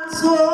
So,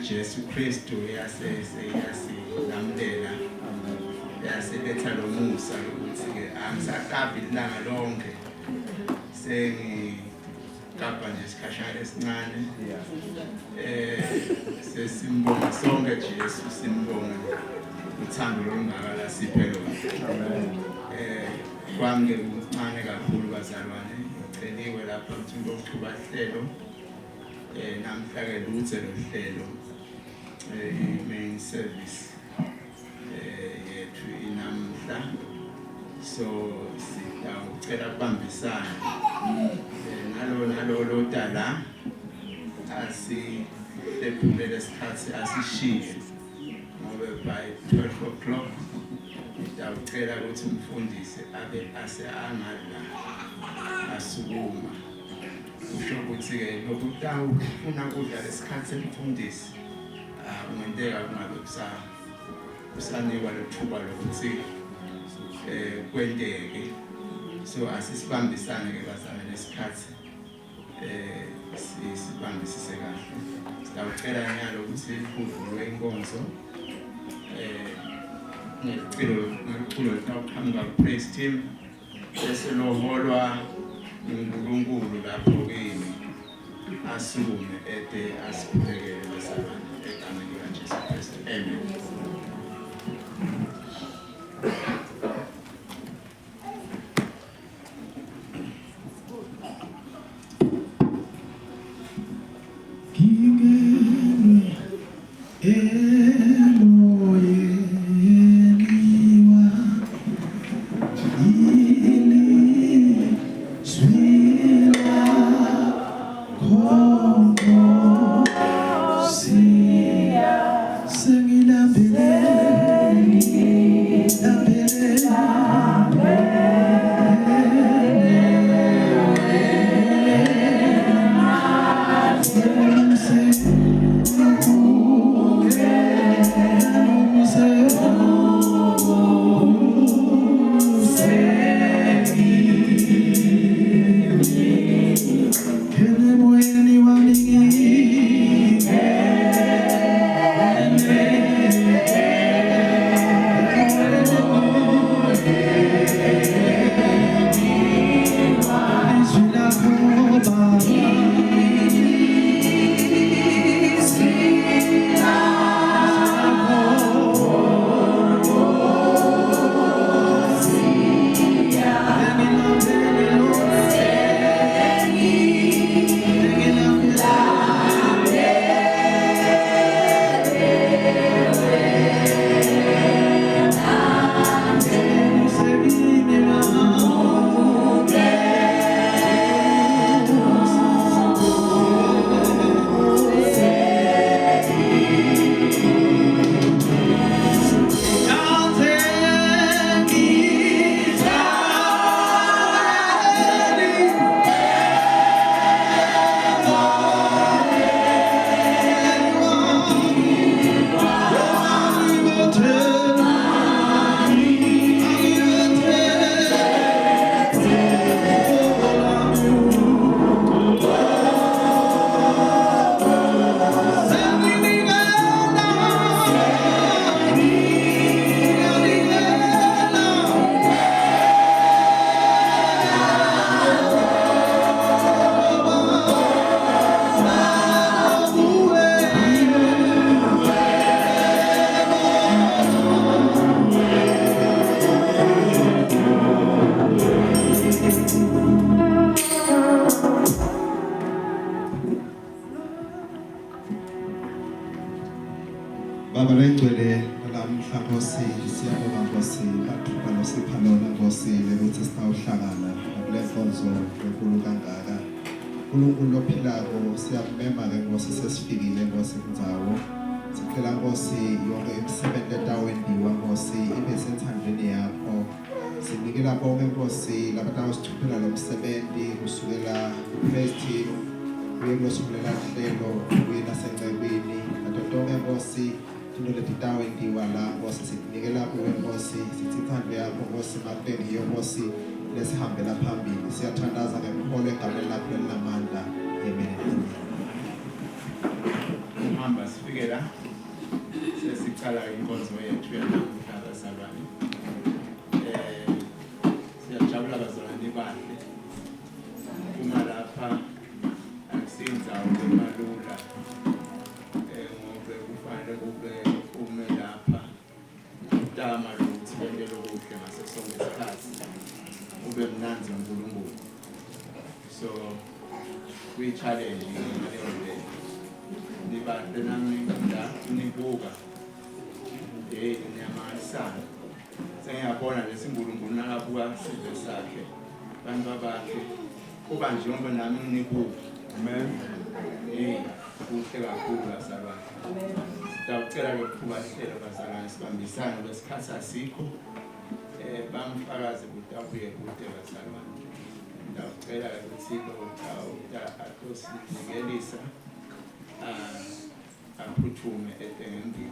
Jesu Kristu yasilamlela yasiletha lo musa ukuthi angisaqaphi ilanga lonke sengikapa nje isikhashana esincane sesimbonga sonke Jesu simbonga uthando olungaka siphe lona kwami kuncane kakhulu bazalwane ngiceliwe lapha ukuthi ngokuqhuba ihlelo namhla-ke luthe lo hlelo main service yethu inamhla so sitawucela ukubambisana nalo dala asilephulele isikhathi asishiye ngoba by 12 o'clock Sitawucela ukuthi umfundisi abe angadla asukuma. Kusho ukuthi-ke lokutawufuna kudla lesikhathi semfundisi ungenteka kungabe kusanikwa lethuba lokuthi kwenteke. So asisibambisane-ke bazame lesikhathi sibambisise kahle. Sitawucela nyalo ukuthi kuvulwe inkonzo ngeculo litawuqhamuka ku-praise team bese loholwa uNkulunkulu lapho kimi asukume ede asiphekele besabanye egameni likaJesu Kristu. Amen. Baba lengcwele namhla Nkosi siyabonga Nkosi bathuka losiphalona Nkosi ukuthi sitawuhlangana kule nkonzo enkulu kangaka. uNkulunkulu ophilako siyabemba ke Nkosi sesifikile Nkosi indzawo. Sicela Nkosi yonke imisebenzi etawendiwa Nkosi ibe senthandweni yakho. Sinikela bonke Nkosi labatawusithuphela lo msebenzi kusukela ku-praise team kuye kulosukulela hlelo kuye nasengcebeni natonke Nkosi into letitawendiwa la Nkosi sikunikela kuwe Nkosi sithi inthando yakho Nkosi makubengiyo Nkosi lesihambela phambili siyathandaza ngemholo egameni lakho elinamandla. Amen. Uhamba sifike la sesicala inkonzo yethu yanamuhla bazalwane. Siyajabula bazalwane bahle uma lapha akusindzawo emalula ngobe kufanele kube ume lapha utama lokuthi wendele okuhle ngaso sonke isikhathi ube mnanzi uNkulunkulu. So we-challenge ngaleyo ndlela nibahle nami la nibuka niyamangalisana sengiyabona lesi Nkulunkulu nakabuka isizwe sakhe abantu bakhe kuba njengoba nami nginibuka. Amen. Kuhle kakhulu bazalwane. Sitawucela lokuphuka ihlelo bazalwane sibambisane lesikhathi asikho bamfakaze ukuthi abuye kude bazalwane. Ngicela ukuthi lo atosinikelisa aphuthume ethengi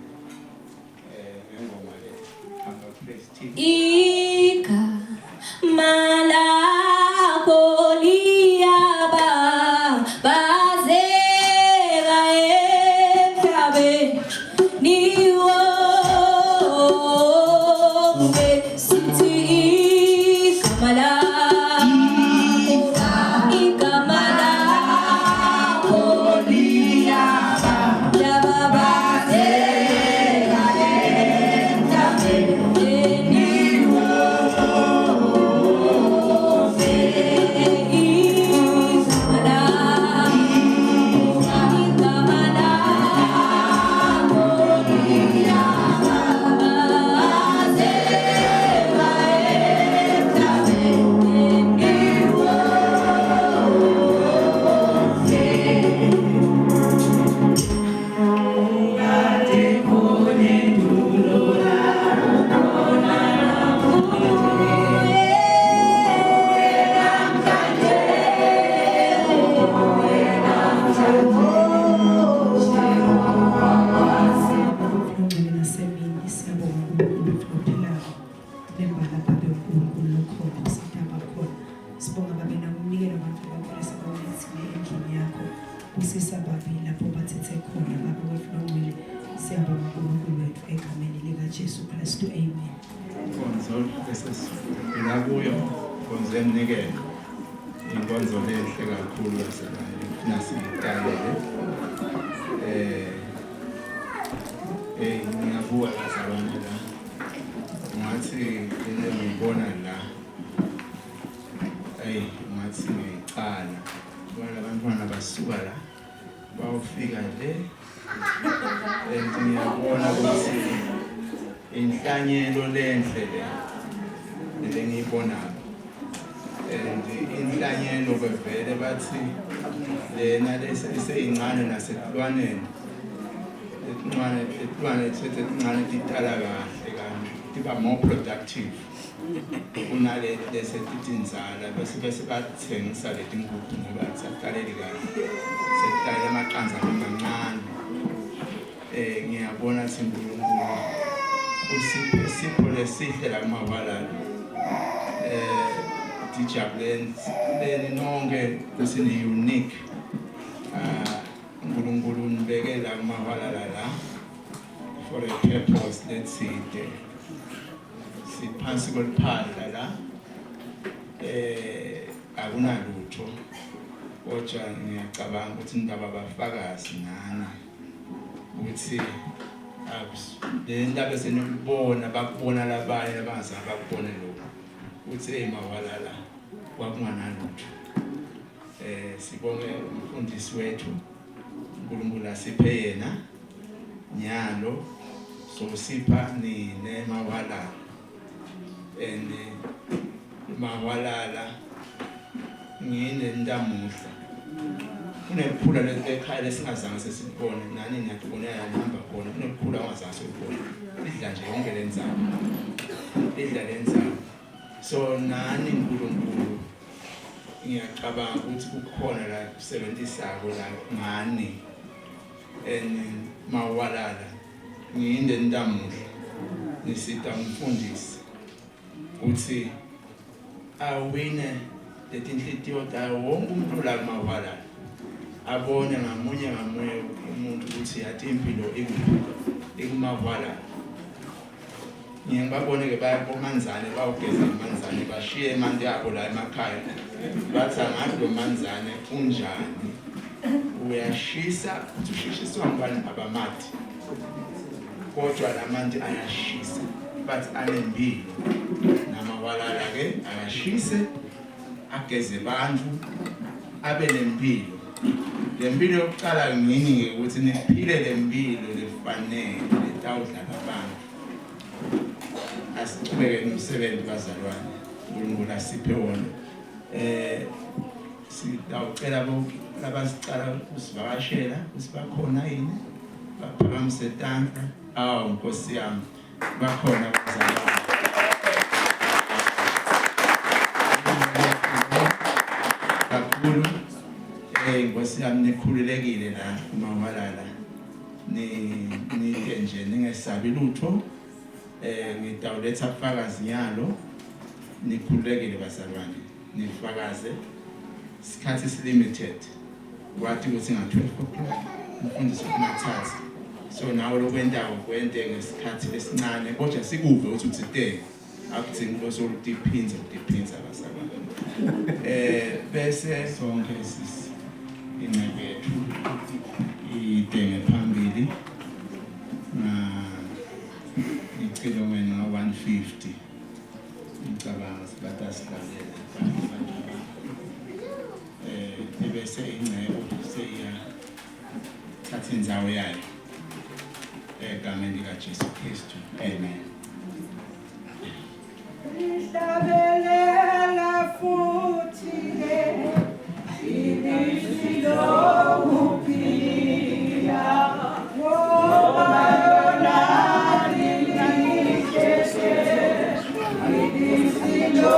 ngengoma le amba praise team. Malako liyaba bazeka emhlabeni niwo sithi igama lakho liyaba bazeka emhlabeni niwo Jesu Kristu, amen. Inkonzo esesinakuyo inkonzo emnikelo inkonzo enhle kakhulu yasenayo nasiyiqalele ngiyabuka bazalwane la ngathi ngibona la ngathi ngiyicala bona abantwana basuka la bawufika le ngiyabona ukuthi inhlanyelo lenhle le ngiyibona inhlanyelo kwevele bathi lena leseyincane nasetlwaneni etlwane sezincane titala kahle kanti tiba more productive kunale lesetithi inzala bese bathengisa leti nkukhu ngoba saqaleli kahle sekuqalela amaqanza amancane ngiyabona ukuthi uNkulunkulu usipho lesihle la kumawalala dijabuleni nonke kusini unique uNkulunkulu unibekela kumawalala la for a purpose letside siphansi kweliphahla la akunalutho kodwa ngiyacabanga ukuthi indaba bafakazi nani ukuthi le ndaba senibona bakubona labanye abazange bakubone lokho ukuthi mawalala kwakunganalutho sibonge umfundisi wethu uNkulunkulu asiphe yena nyalo sosipha nine mawalala mawalala ngine ndamuhla kunephula lekhaya lesingazange sesibone nani ngiyakubonela nihamba khona kunephula ongazange sibone idla nje yonke lenzalo idla lenzalo so nani uNkulunkulu ngiyacabanga ukuthi kukhona la kusebenzisako la ngani mawalala nginde ndamuhla nisita umfundisi uthi awine letinhlitiyo tayo wonke umuntu la mawalala abone ngamunye umuntu ukuthi yathi impilo ikumawalala ngiyababone ke bayabomanzane bawugeza imanzane bashiye imandi yabo la emakhaya bathi angathi lo manzane unjani uyashisa ushishiswa ngubani abamati kodwa lamanti ayashisa but anempilo namawalala ke ayashise ageze abantu abe nempilo lempilo yokuqala ngini ukuthi niphile lempilo lefanele letawudla abantu asiqhubeke nomsebenzi bazalwane uNkulunkulu asiphe wona sitawucela labasicala usivakashela usibakhona yini baphakamise tandla Nkosi yami bakhona bazalwane kakhulu. Nkosi yami nikhululekile la uMawalala. Nike nje ningesabi lutho. Ngidawuletha ubufakazi nyalo. Nikhululekile bazalwane. Nifakaze. Isikhathi limited. Kwathi ukuthi nga 12 o'clock umfundisi umathatha. So nawe lokwendawo kwente ngesikhathi lesincane kodwa sikuve ukuthi uthite akudingi ukuthi udiphinza abasabana. Bese sonke inqebethu idenge phambili icilo wena 150 ngicabanga sibatha silalele bese ingcebo seya thatha indzawo yayo egameni likaJesu Kristu. Amen. Ihlabelela futhi ilizilo kuphila ngoba yona linikese ilizilo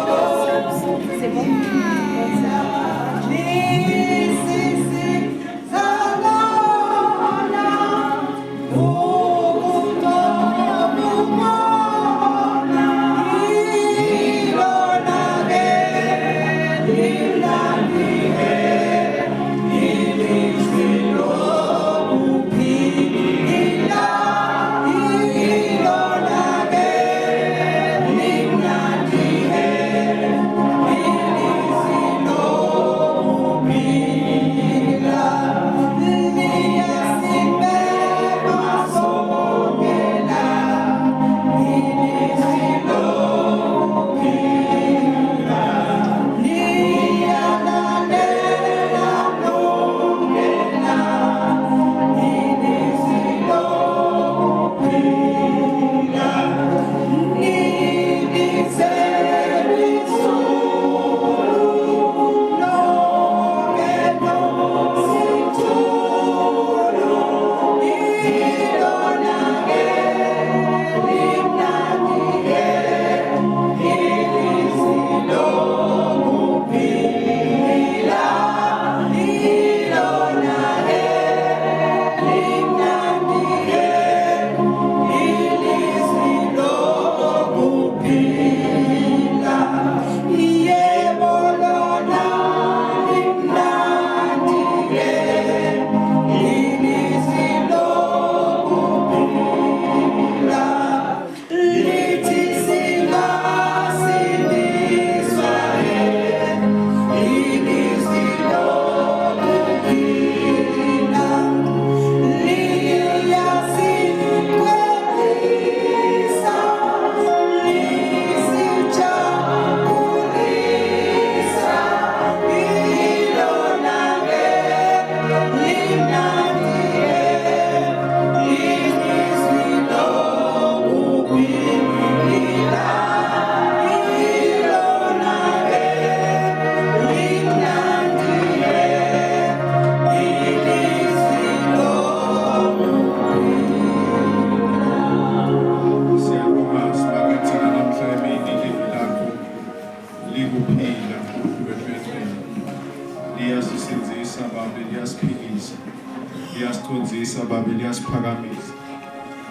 liyasiphilisa babe liyasiphakamisa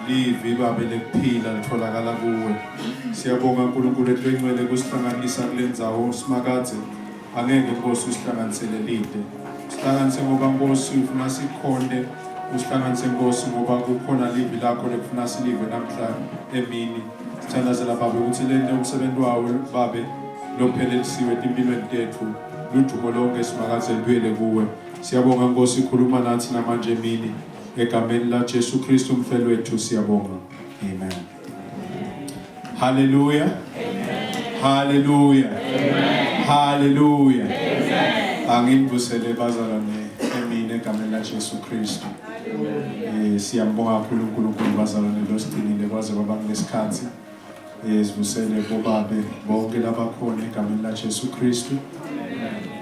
livi babe lekuphila litholakala kuwe. Siyabonga uNkulunkulu etwengcwele kusihlanganisa kule ndzawo simakadze angeke Nkosi usihlanganisele lide. Sihlanganise ngoba Nkosi ufuna sikhonde, usihlanganise Nkosi ngoba kukhona livi lakho lekufuna silive namhlanje emini. Sithandazela babe ukuthi lento umsebenzi wawo babe lophelelisiwe empilweni tethu ludumo lonke simakadze lwele kuwe. Siyabonga Nkosi khuluma nathi namanje emini egameni la Jesu Kristu umfelo wethu siyabonga. Amen. Hallelujah. Hallelujah. Hallelujah. Angivusele bazalwane emini egameni la Jesu Kristu. Siyambonga uNkulunkulu bazalwane losigcinile kwaze kwaba kulesikhathi. Sivusele bobabe bonke labakhona egameni la Jesu Kristu.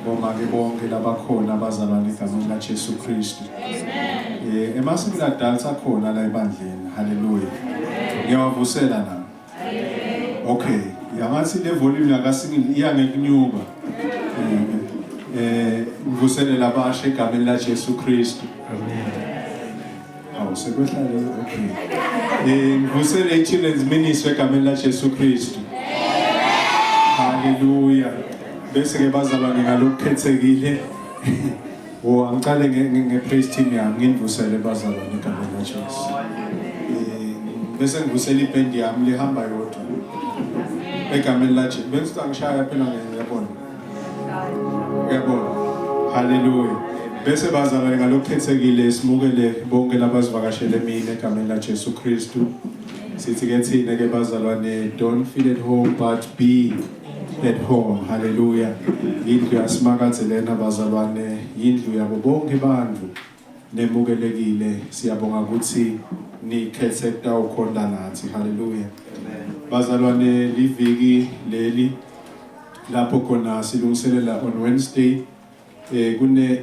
Bomake bonke labakhona abazalwane egameni la Jesu Kristu. Emasiko ladala sakhona la ebandleni. Hallelujah. Ngiyawavusela na. Okay, yangathi le volume yakasingile iya ngekunyuka. ngivuselela abasha egameni laJesu Kristu. Awu sekwehlale okay. Ngivusele i-children's ministry egameni laJesu Kristu. Hallelujah. Bese ke bazalwane ngalokukhethekile. Angicale nge-praise team yami ngivusele bazalwane egameni laJesu. Bese ngivusela ibhendi yami lihamba yodwa. Egameni laJesu. Bese angishaya phela ngiyabona. Uyabona. Hallelujah. Bese bazalwane ngalokukhethekile simukele bonke labazivakashele mina egameni laJesu Kristu. Sithi ke thina ke bazalwane, don't feel at home but be at home. Hallelujah. Indlu yasimakaze lena bazalwane, indlu yabo bonke bandlu nemukelekile. Siyabonga ukuthi nikhethe ukutawukhonda nathi. Hallelujah. Bazalwane, liviki leli lapho khona silungiselela on Wednesday kune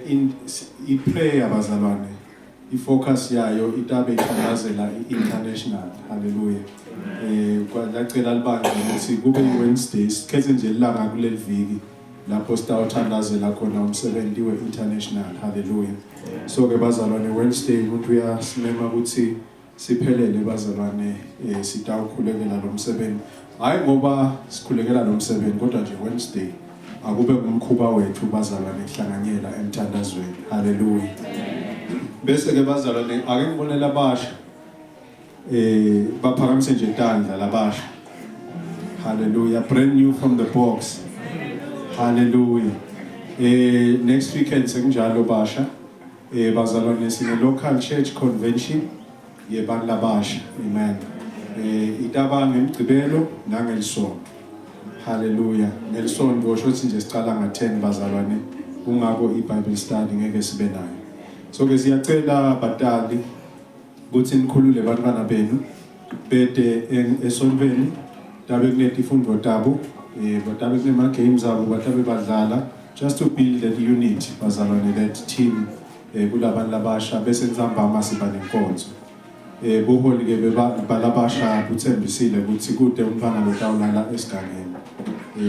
i-prayer bazalwane, i-focus yayo itabe ithandazela i-international. Hallelujah. Kwalacela libandla ukuthi kube i-Wednesday sikhethe nje ilanga kuleli viki lapho sitawuthandazela khona umsebenzi we-international. Hallelujah. So ke bazalwane, Wednesday umuntu uyasimema ukuthi siphelele bazalwane, sitawukhulekela lo msebenzi. Hayi ngoba sikhulekela lo msebenzi kodwa nje Wednesday akube ngumkhuba wethu bazalwane kuhlanganyela emthandazweni. Hallelujah. Bese ke bazalwane, ake ngibonela abasha baphakamise nje tandla labasha. Hallelujah. Brand new from the box. Hallelujah. Next weekend sekunjalo basha. Bazalwane sine local church convention yebantu labasha. Amen. Itaba ngeMgcibelo nangelisonto. Hallelujah. Ngelisonto ngosho ukuthi nje sicala nga-10 bazalwane, kungako i-Bible study ngeke sibe nayo. So ke siyacela batali ukuthi nikhulule abantwana benu bede esontweni tabe kunetifundo tabo, batabe kunema games abo, batabe badlala just to build that unity bazalwane, that team kulabantu labasha bese nzambama siba nenkonzo. Buholi ke balabasha buthembisile ukuthi kude umntwana lotawulala esigangeni.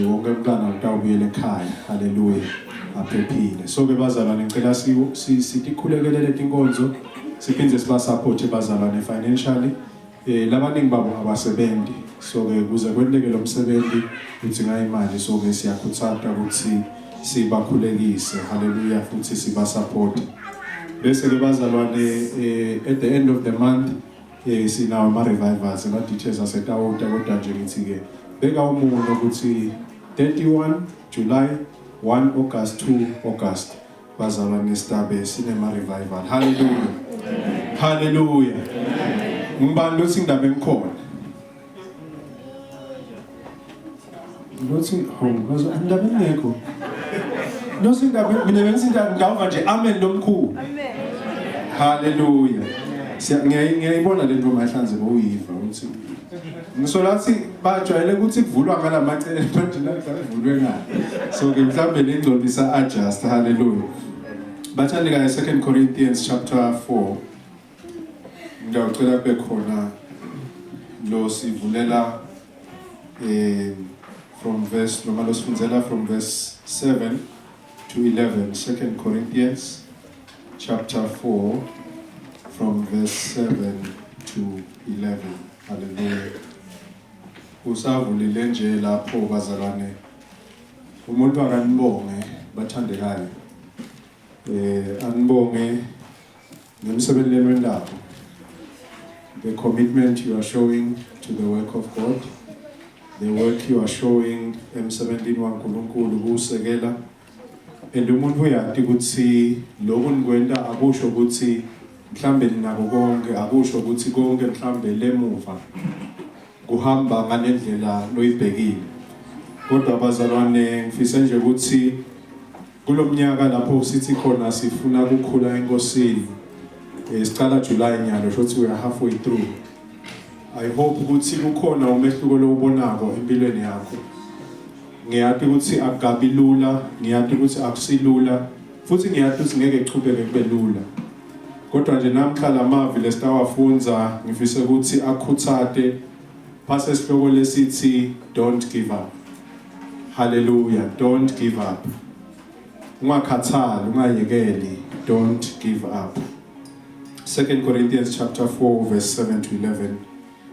Wonke umntwana utawubuyela ekhaya. Hallelujah. Aphephile. So ke bazalwane ngicela sikhulekele leti inkonzo, siphinde siba support bazalwane financially. Labaningi babo abasebenzi. So ke kuze kwenteke lo msebenzi udinga imali, so ke siyakhuthaza ukuthi sibakhulekise. Hallelujah. Futhi siba support. Bese ke bazalwane, at the end of the month sinawo ama-revivals, ama-teachers asetawuta kodwa nje ngithi ke beka umuno ukuthi 31 July, 1 August, 2 August bazalwane stabe sinema-revival. Hallelujah. Hallelujah. Ngibani lothi ngidaba engikhona? Lothi hawu andaba engekho. Lothi ngidaba mina bengisinda ngava nje amen lomkhulu. Amen. Hallelujah. Ngiyayibona lento mahlanze boyiva ukuthi ngisolathi bajwayele ukuthi kuvulwa ngalamacele manje nakuvulwe ngani. So ke mhlambe lengcolisa adjust. Hallelujah. Bathandi ka 2 Corinthians chapter 4. Ngiyacela kube khona lo sivulela from verse noma lo sifundzela from verse 7 to 11. 2 Corinthians chapter 4 from verse 7 to 11. Hallelujah. Usavulile nje lapho bazalwane, umuntu akanibonge bathandekayo, anibonge ngemsebenzi wendaba, the commitment you are showing to the work of God, the work you are showing emsebenzini waNkulunkulu ukusekela. And umuntu uyati ukuthi lokho nikwenta akusho ukuthi mhlambe ninako konke, akusho ukuthi konke mhlambe lemuva kuhamba ngalendlela loyibhekile. Kodwa bazalwane, ngifisa nje ukuthi kulomnyaka lapho sithi khona sifuna ukukhula enkosini, sicala July nyalo shothi we are halfway through. I hope ukuthi kukhona umehluko lowubonako empilweni yakho. Ngiyati ukuthi akugabi lula, ngiyati ukuthi akusilula, futhi ngiyati ukuthi ngeke kuchubeke kube lula. Kodwa nje namhlanje amavi lesitawafunza ngifisa ukuthi akhuthate phase isihloko lesithi don't give up. Hallelujah. Don't give up. ungakhathali ungayekeli, don't give up. 2 Corinthians chapter 4 verse 7 to 11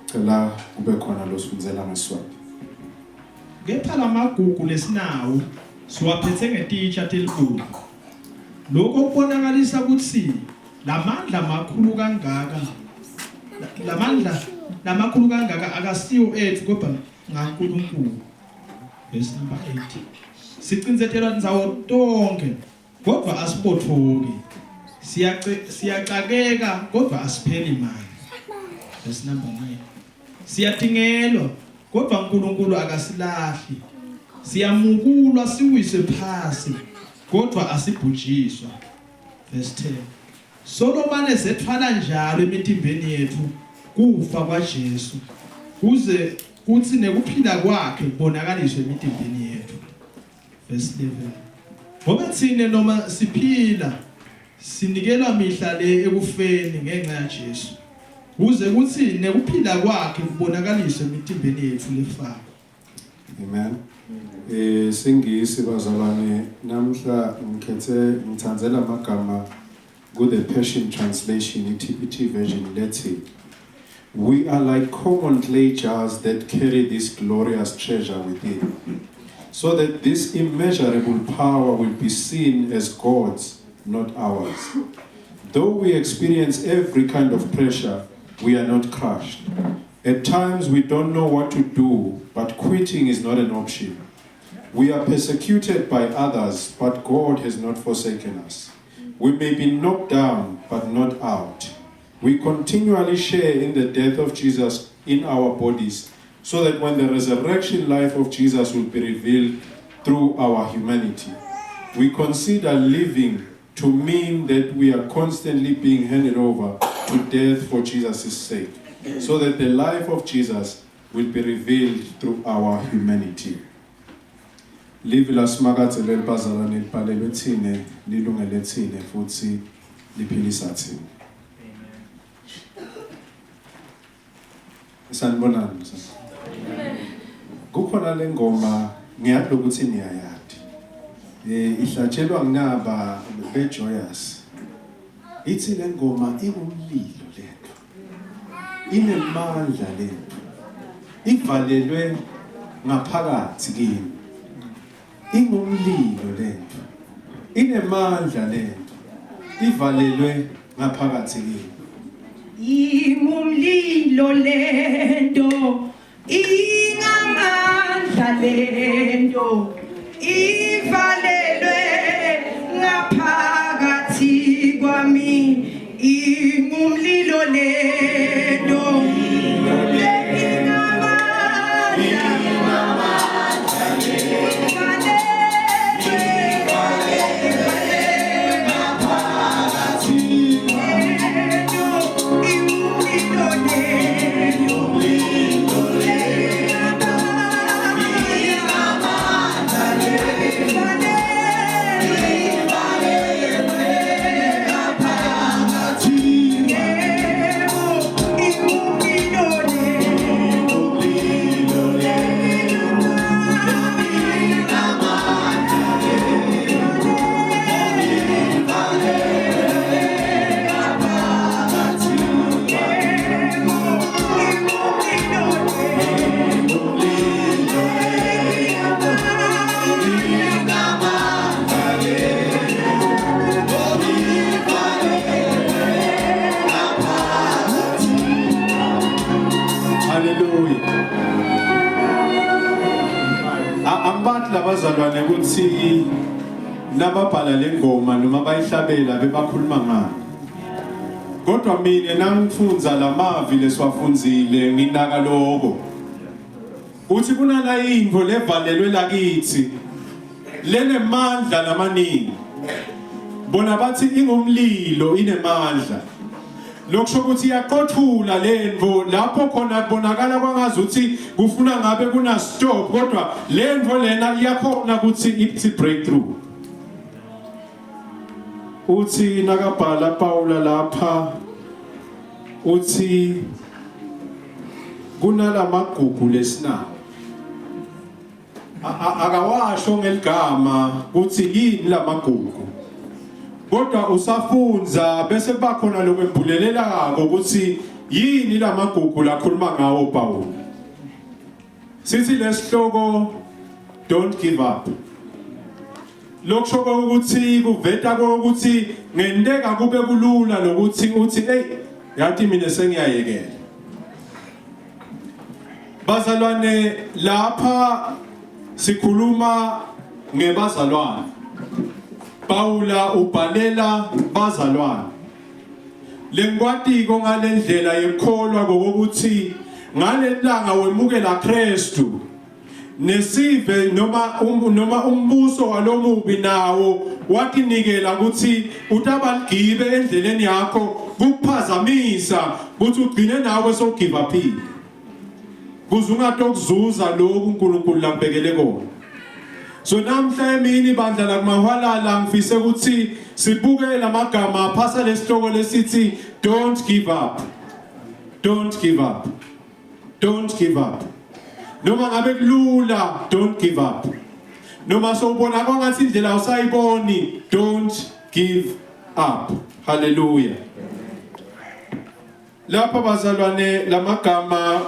cela kube khona lo sifundzela ngeSwati. Kepha lamagugu lesinawo siwaphethe ngetitsha telikhulu. Lokho kubonakalisa ukuthi lamandla makhulu kangaka. Lamakhulu kangaka akasiyo ethu kodwa ngaNkulunkulu. Verse number 8. Sicinzethelwa nzawo tonke kodwa asibothoki. Siyacakeka kodwa asipheli imali. Verse number 9. Siyadingelwa kodwa uNkulunkulu akasilahli. Siyamukulwa siwise phasi kodwa asibhujiswa. Verse 10. Solomon ezethwala njalo emitimbeni yethu kufa kwaJesu kuze kuthi nekuphila kwakhe kubonakaliswe emitimbeni yethu. Verse 11. Ngoba thina noma siphila sinikelwa mihla le ekufeni ngenxa yaJesu kuze kuthi nekuphila kwakhe kubonakaliswe emitimbeni yethu lefa. Amen. Singisi bazalwane namhla ngithandzela amagama ku the Persian translation iTPT version lethi, we are like common clay jars that carry this glorious treasure within, so that this immeasurable power will be seen as God's, not ours. Though we experience every kind of pressure, we are not crushed. At times we don't know what to do, but quitting is not an option. We are persecuted by others, but God has not forsaken us. We may be knocked down, but not out. We continually share in the death of Jesus in our bodies, so that when the resurrection life of Jesus will be revealed through our humanity, we consider living to mean that we are constantly being handed over to death for Jesus' sake, so that the life of Jesus will be revealed through our humanity. Live la smagathe lelibazalwane libhalelwe thine lilungele thine futhi liphilisa thine. Sanibonani sasa. Kukhona lengoma ngiyathi ukuthi niyayathi. Ihlatshelwa nginaba beJoyous. Ithi lengoma ingumlilo lethu. Inemandla lethu. Ivalelwe ngaphakathi kimi. Ingumlilo lethu. Inemandla lethu. Ivalelwe ngaphakathi kimi. Ingumlilo lento, ingamandla lento, ivalelwe ngaphakathi kwami. Ingumlilo lento, labazalwane ukuthi nababhala lengoma noma bayihlabela bebakhuluma ngani. Kodwa mina nangifundza lamavi leswafundzile nginaka lokho. Uthi kunala indvo levalelwe lakithi lenemandla lamaningi. Bona bathi ingumlilo inemandla. Lokusho ukuthi iyaqothula lendvo lapho khona bonakala kwangazuthi kufuna ngabe kuna stop kodwa lendvo lena iyakhona ukuthi ithi breakthrough. Uthi nakabhala Paula lapha uthi kunala magugu lesinawo akawasho ngeligama ukuthi yini lamagugu kodwa usafunza bese kuba khona lokwembulelela kako ukuthi yini lamagugu lakhuluma ngawo Paul sithi lesihloko don't give up lokusho ukuthi kuveta ukuthi ngendeka kube kulula lokuthi uthi hey yathi mina sengiyayekela bazalwane lapha sikhuluma ngebazalwane Paula ubhalela bazalwane lengwatiko ngalendlela yekholwa ngokuthi ngalelanga wemukela Kristu nesive noma umbuso walomubi nawo wakinikela ukuthi utabaligibe endleleni yakho kukuphazamisa ukuthi ugcine nawe so give up kuzungatokuzuza lokhu uNkulunkulu lakubekele kona so namhla emini bandla lakumahwalala ngifise ukuthi sibuke lamagama phasa lesihloko lesithi don't give up don't give up don't give up noma ngabe kulula don't give up noma sowubona kwangathi indlela usayiboni don't give up hallelujah lapha bazalwane lamagama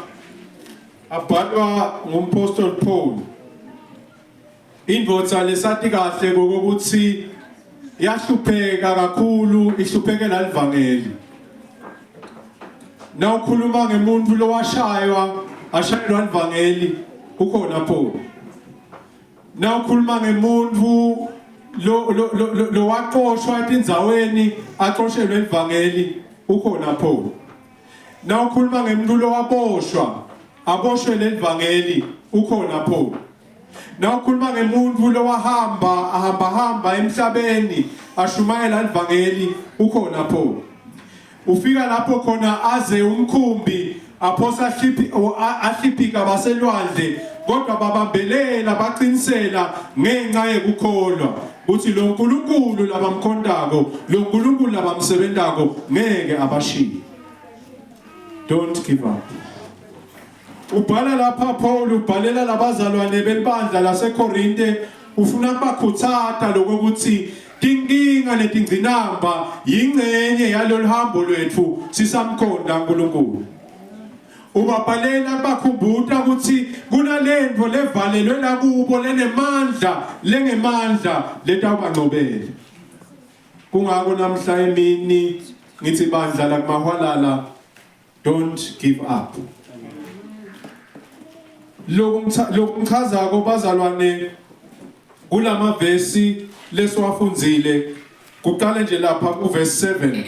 abhalwa ngumpostoli Paul indvodza lesathi kahle ngokuthi yahlupheka kakhulu ihluphekela ivangeli nawukhuluma ngemuntu lowashaywa ashayelwa ivangeli ukhona Paul nawukhuluma ngemuntu lo waqoshwa etindzaweni aqoshelwe ivangeli ukhona Paul nawukhuluma ngemuntu lowaboshwa aboshwe levangeli ukhona Paul nawukhuluma ngemuntu lowahamba emhlabeni ashumayela ivangeli ukhona Paul ufika lapho khona aze umkhumbi aphosa ahliphika baselwandle kodwa babambelela baqinisela ngenxa yekukholwa uthi lo nkulunkulu labamkhondako lo nkulunkulu labamsebentako ngeke abashiye don't give up ubhala lapha Paul ubhalela labazalwane belibandla laseKorinte ufuna kubakhuthaza lokuthi tinkinga letingcinamba yingcenye yaloluhambo lwethu sisamkhonda uNkulunkulu ubabhalela bakhumbuta ukuthi kunalento levalelwe la kubo lengemandla letawubangcobela kungako namhla emini ngithi bandla lakumahwalala don't give up lokumchazako bazalwane kulama verse leswafundzile kuqala nje lapha kuverse 7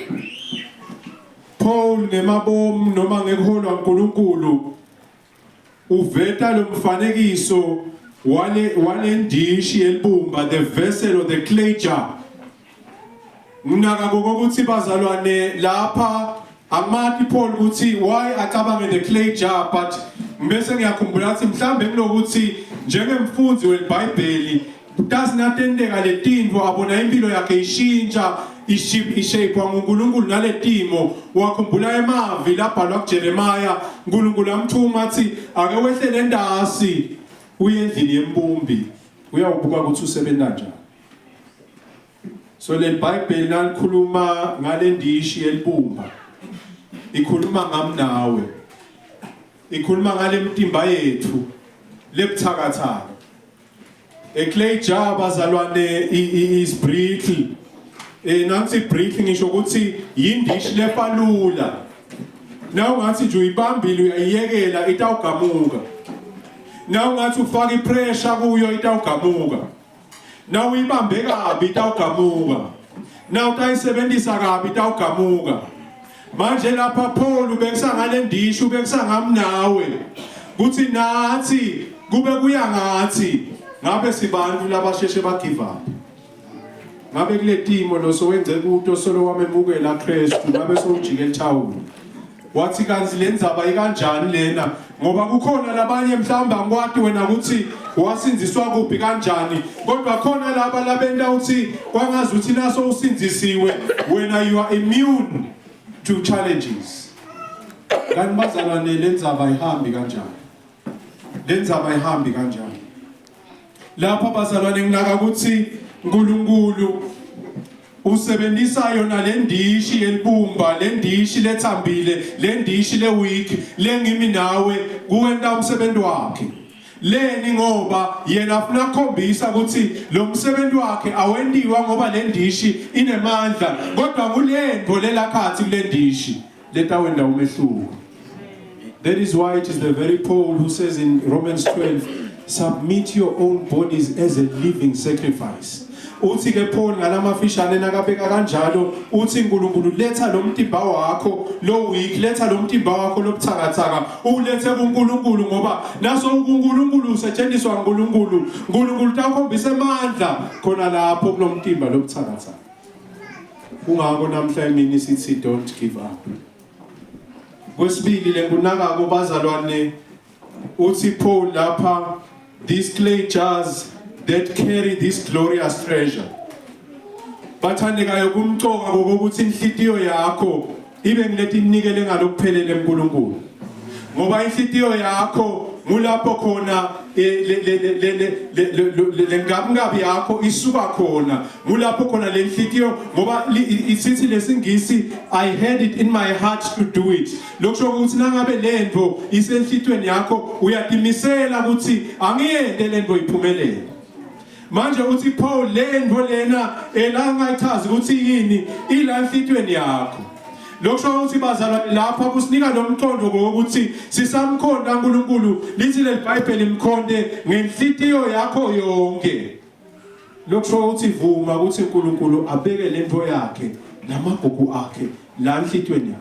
Paul ngemabomu noma ngekuholwa uNkulunkulu uveta lo mfanekiso wale ndishi elibumba the vessel or the clay jar nginaka ukuthi bazalwane lapha amathi Paul ukuthi why acabange the clay jar but bese ngiyakhumbula ukuthi mhlambe kunokuthi njengemfunzi weBhayibheli utasinathenteka letintfo abona impilo yakhe ishintsha ishape uNkulunkulu naletimo wakhumbula emavi labhalwa kuJeremiah uNkulunkulu amthuma athi ake wehlele endasi uye endlini yembumbi uyawubuka ukuthi usebenza kanjani so le Bible nalikhuluma ngale ndishi elibumba ikhuluma ngami nawe ikhuluma ngale mtimba yethu lebuthakathaka a clay jar bazalwane is brittle nansi brittle ngisho ukuthi yindishi lefalula nawu ngathi nje uyibambile uyayiyekela itawugamuka nawu ngathi ufaka ipressure kuyo itawugamuka nawu uyibambe kabi itawugamuka nawu utayisebenzisa kabi itawugamuka manje lapha Paul ubekisa ngale ndishi ubekisa ngami nawe kuthi nathi kube kuya ngathi ngabe sibantu labasheshe bagive up ngabe kule timo lo sowenze kuto solo wamemukela Kristu ngabe sowujike eThawuni wathi kanzi lenzaba ikanjani lena ngoba kukhona labanye mhlamba ngwadi wena ukuthi wasinziswa kuphi kanjani kodwa khona laba labenta uthi kwangazi uthi naso usinzisiwe wena you are immune to challenges kanti bazalwane lenzaba ihambi kanjani lenzaba ihambi kanjani lapha bazalwane nginaka ukuthi uNkulunkulu usebenzisa yona le ndishi yelibumba, le ndishi lethambile, le ndishi leweak, lengimi nawe kuwenta umsebenzi wakhe. Leni ngoba yena afuna ukukhombisa ukuthi lo msebenzi wakhe awendiwa ngoba le ndishi inemandla, kodwa kulento lelakhathi kule ndishi letawenda umehluko. That is why it is the very Paul who says in Romans 12, submit your own bodies as a living sacrifice. Uthi ke Paul ngalamafishane nakabeka kanjalo uthi uNkulunkulu letha lo mtimba wakho lo weak, letha lo mtimba wakho lobuthakathaka ulethe kuNkulunkulu ngoba naso uNkulunkulu usetshenziswa uNkulunkulu. uNkulunkulu takhombisa amandla khona lapho kulomtimba lobuthakathaka. Kungako namhla emini sithi don't give up. Kwesibili lengunaka kubazalwane uthi Paul lapha, these clay jars that carry this glorious treasure. Bathandekayo kumcoka ngokuthi inhlitiyo yakho ibe ngilethi inikele ngalokuphelele eNkulunkulu. Ngoba inhlitiyo yakho mulapho khona le ngabi yakho isuka khona, mulapho khona le inhlitiyo ngoba isithi lesingisi I had it in my heart to do it. Lokusho ukuthi nangabe lento isenhlitweni yakho uyadimisela ukuthi angiyende lento iphumelele. Manje uthi Paul lento lena elangayithazi ukuthi yini ila enhlitweni yakho. Lokusho ukuthi bazalwane lapha kusinika nomqondo ngokuthi sisamkhonda uNkulunkulu, lithi leBhayibheli imkhonde ngenhlitiyo yakho yonke. Lokusho ukuthi vuma ukuthi uNkulunkulu abeke lento yakhe namagugu akhe la enhlitweni yakho.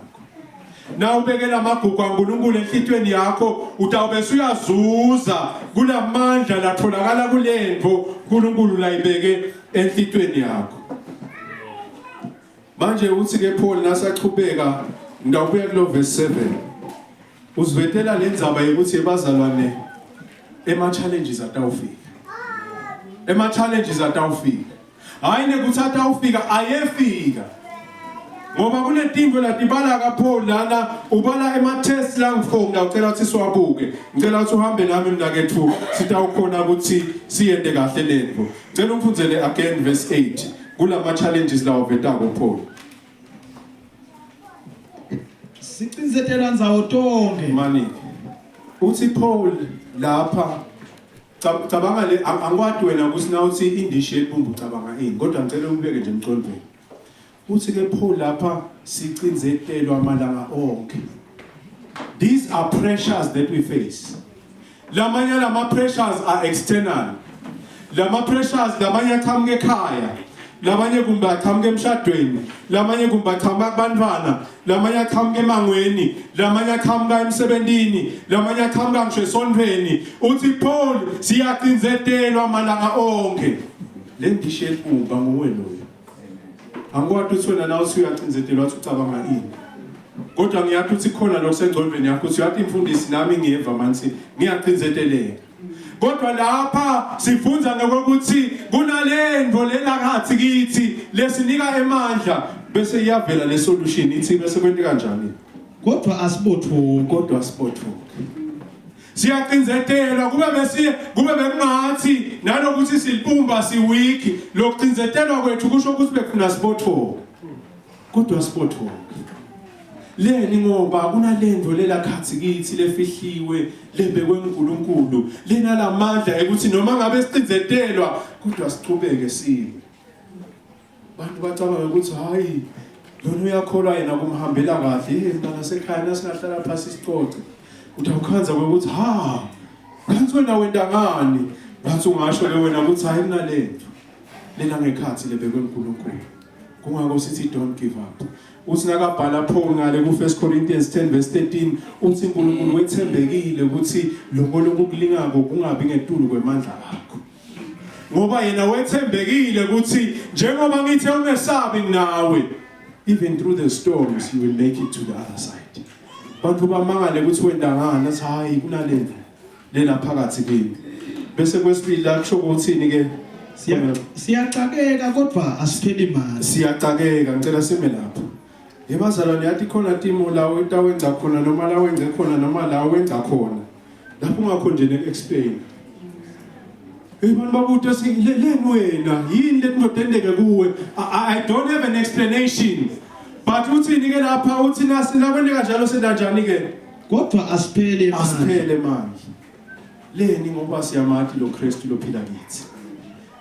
Na ubekela amagugu kaNkulunkulu enhlitweni yakho utawube uyazuza kulamandla latholakala kulento uNkulunkulu la ibeke enhlitweni yakho. Manje uthi ke Paul nasachubeka ngawubuya kulo verse 7 usivetela lenzaba yokuthi ebazalwane ema-challenges atawufika. Ema-challenges atawufika. Hayi nekuthatha ufika ayefika. Ngoba kunetinto latibala kaPaul lana ubala ema-test la ngifona ucela ukuthi siwabuke. Ngicela ukuthi uhambe nami mnakethu sitawukhona ukuthi siyende kahle lento. Ngicela ungifundele again verse 8 kulama challenges lawo vetako Paul. Sicinzetela nzawo tonke Mani. Uthi Paul lapha cabanga le angikwadi wena kusina uthi indishi yebumbu ucabanga ini kodwa ngicela ubeke nje emqondweni. Uthi ke Paul lapha sicinzetelwa amalanga onke. These are pressures that we face. Lamanye lama pressures are external. Lama pressures lamanye aqhamuke ekhaya. Lamanye kumbe aqhamuke emshadweni, lamanye kumbe aqhamuka kubantwana, lamanye aqhamuka emangweni, lamanye aqhamuka emsebentini, lamanye aqhamuka ngisho esontweni. Uthi Paul siyacinzetelwa amalanga onke. Le ndishi yebumba nguwe loyo. Angikwadi ukuthi wena nawe uyacinzetelwa ukuthi ucabanga ini. Kodwa ngiyathi uthi khona lokusengcondweni yakho uthi uyathi imfundisi nami ngiyeva manje ngiyacinzeteleka. Kodwa lapha sifunza ngokuthi kunalento lelakathi kithi lesinika emandla bese iyavela le solution ithi bese kwenti kanjani. kodwa asibothuki. Siyacinzetelwa kube bekungathi nalokuthi silibumba siweak lokucinzetelwa kwethu kusho ukuthi bekufuna sibothuke. Kodwa asibothuki. Leni ngoba kunalento lelakhathi kithi lefihliwe lebekwe uNkulunkulu lena lamandla ukuthi noma ngabe sicinzetelwa kodwa sichubeke sibe. Bantu bacabanga ukuthi hayi lona uyakholwa yena kumhambela kahle mntana sekhaya nasingahlala phansi sicoce. Utawukhanza ukuthi kanti wena wenda ngani? Ngathi ungasho ke wena ukuthi hayi kunalento lena ngekhathi lebekwe uNkulunkulu. Kungako sithi don't give up. Uthi nakabhala Paul ngale ku 1 Corinthians 10 verse 13 uthi uNkulunkulu wethembekile ukuthi lokho lokulingako kungabi ngetulu kwemandla akho. Ngoba yena wethembekile ukuthi njengoba ngithe ungesabi nawe, even through the storms you will make it to the other side. Bantu bamangale ukuthi wenda ngani athi hayi kunalento lela phakathi kimi. Bese kwesibili la kusho ukuthini ke siyacakeka kodwa asipheli imali. Siyacakeka ngicela sime lapho. Yebazalwane yathi khona timo lawo utawenza khona noma la wenze khona noma la wenza khona. Lapho ungakho nje ne-explain. Abantu babuthi sileleni wena yini letindodendeke kuwe. I don't have an explanation. But uthini ke lapha uthi nakwendeka kanjalo sendanjani ke? Kodwa asiphele manje. Asiphele manje. Leni ngoba siyamathi lo Kristu lophila kithi.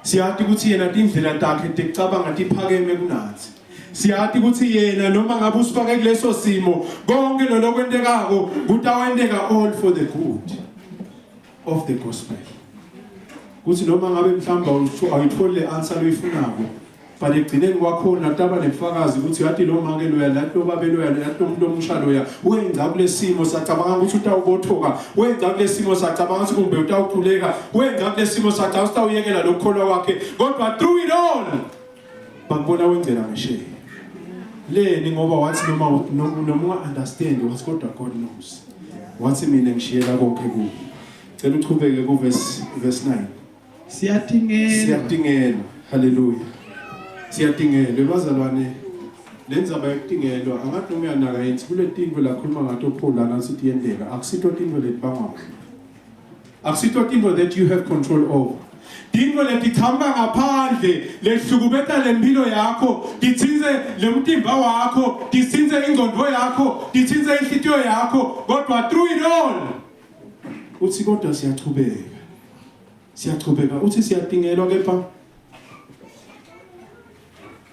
Siyathi ukuthi yena indlela takhe ticabanga tiphakeme kunathi. Siyathi ukuthi yena noma ngabe usifake kuleso simo konke lo lokwendekako kutawendeka all for the good of the gospel. Kuthi noma ngabe mhlamba awuyithole le answer loyifunako but egcineni kwakhona taba nebufakazi ukuthi yathi lo make loya lathi lo babe loya lathi umuntu omusha loya wenza kulesimo sacabanga ukuthi utawubothoka wenza kulesimo sacabanga ukuthi kumbe utawuqhuleka wenza kulesimo sacabanga ukuthi utawuyekela lokukholwa kwakhe kodwa through it all bakubona wenzela ngishe leni ngoba wathi noma understand what God knows wathi mina ngishiyela konke kuwe cela uchubeke ku verse 9 siyadingela haleluya siyadingelwa bazalwane lenza bayadingelwa angathi noma yanaka yenzi kule tinto la khuluma ngato Paul lana sithi yendeka akusito tinto letibangwa akusito tinto that you have control over tinto letithamba ngaphandle lehlukubeta lempilo yakho dithinze lemtimba wakho dithinze ingqondo yakho dithinze inhlitiyo yakho kodwa through it all uthi kodwa siyachubeka uthi siyadingelwa kepha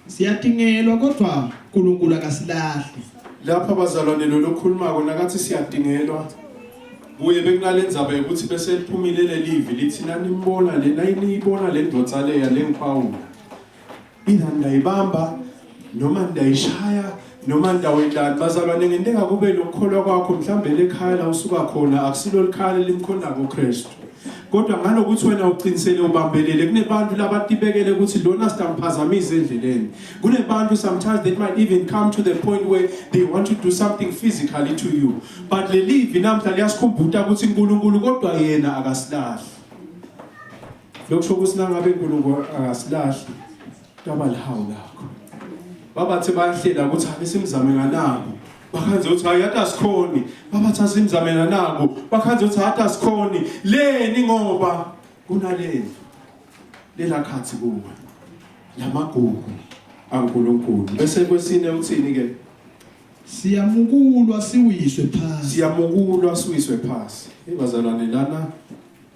siyadingelwa kodwa uNkulunkulu akasilahli lapha bazalwane lo lokhulumako nakathi siyadingelwa buye bekunalendzaba ukuthi bese liphumile lelivi lithi nanimbona le nayinibona le ndodza leya lengipawula ina ndayibamba noma ndayishaya noma ndawendani bazalwane ngenteka kube lokukholwa kwakho mhlambe lekhaya la usuka khona akusilo likhaya limkhona kuKristu kodwa ngalokuthi wena uqinisele ubambelele kunebantu labatibekele ukuthi lona sitamphazamisa endleleni kunebantu sometimes they might even come to the point where they want to do something physically to you but lelivi namhla liyasikhumbuta ukuthi uNkulunkulu kodwa yena akasilahli lokusho ukuthi nangabe uNkulunkulu akasilahli tabalihawu lakho babathe bayahlela ukuthi abesimzame nganabo bakhanze ukuthi hayi asikhoni babatha simzamela nabo bakhanze ukuthi hayi asikhoni leni ngoba kunaleni lela khathi kuwe lamagugu aNkulunkulu bese kwesine uthini ke siyamukulwa siwiswe phasi ebazalwane lana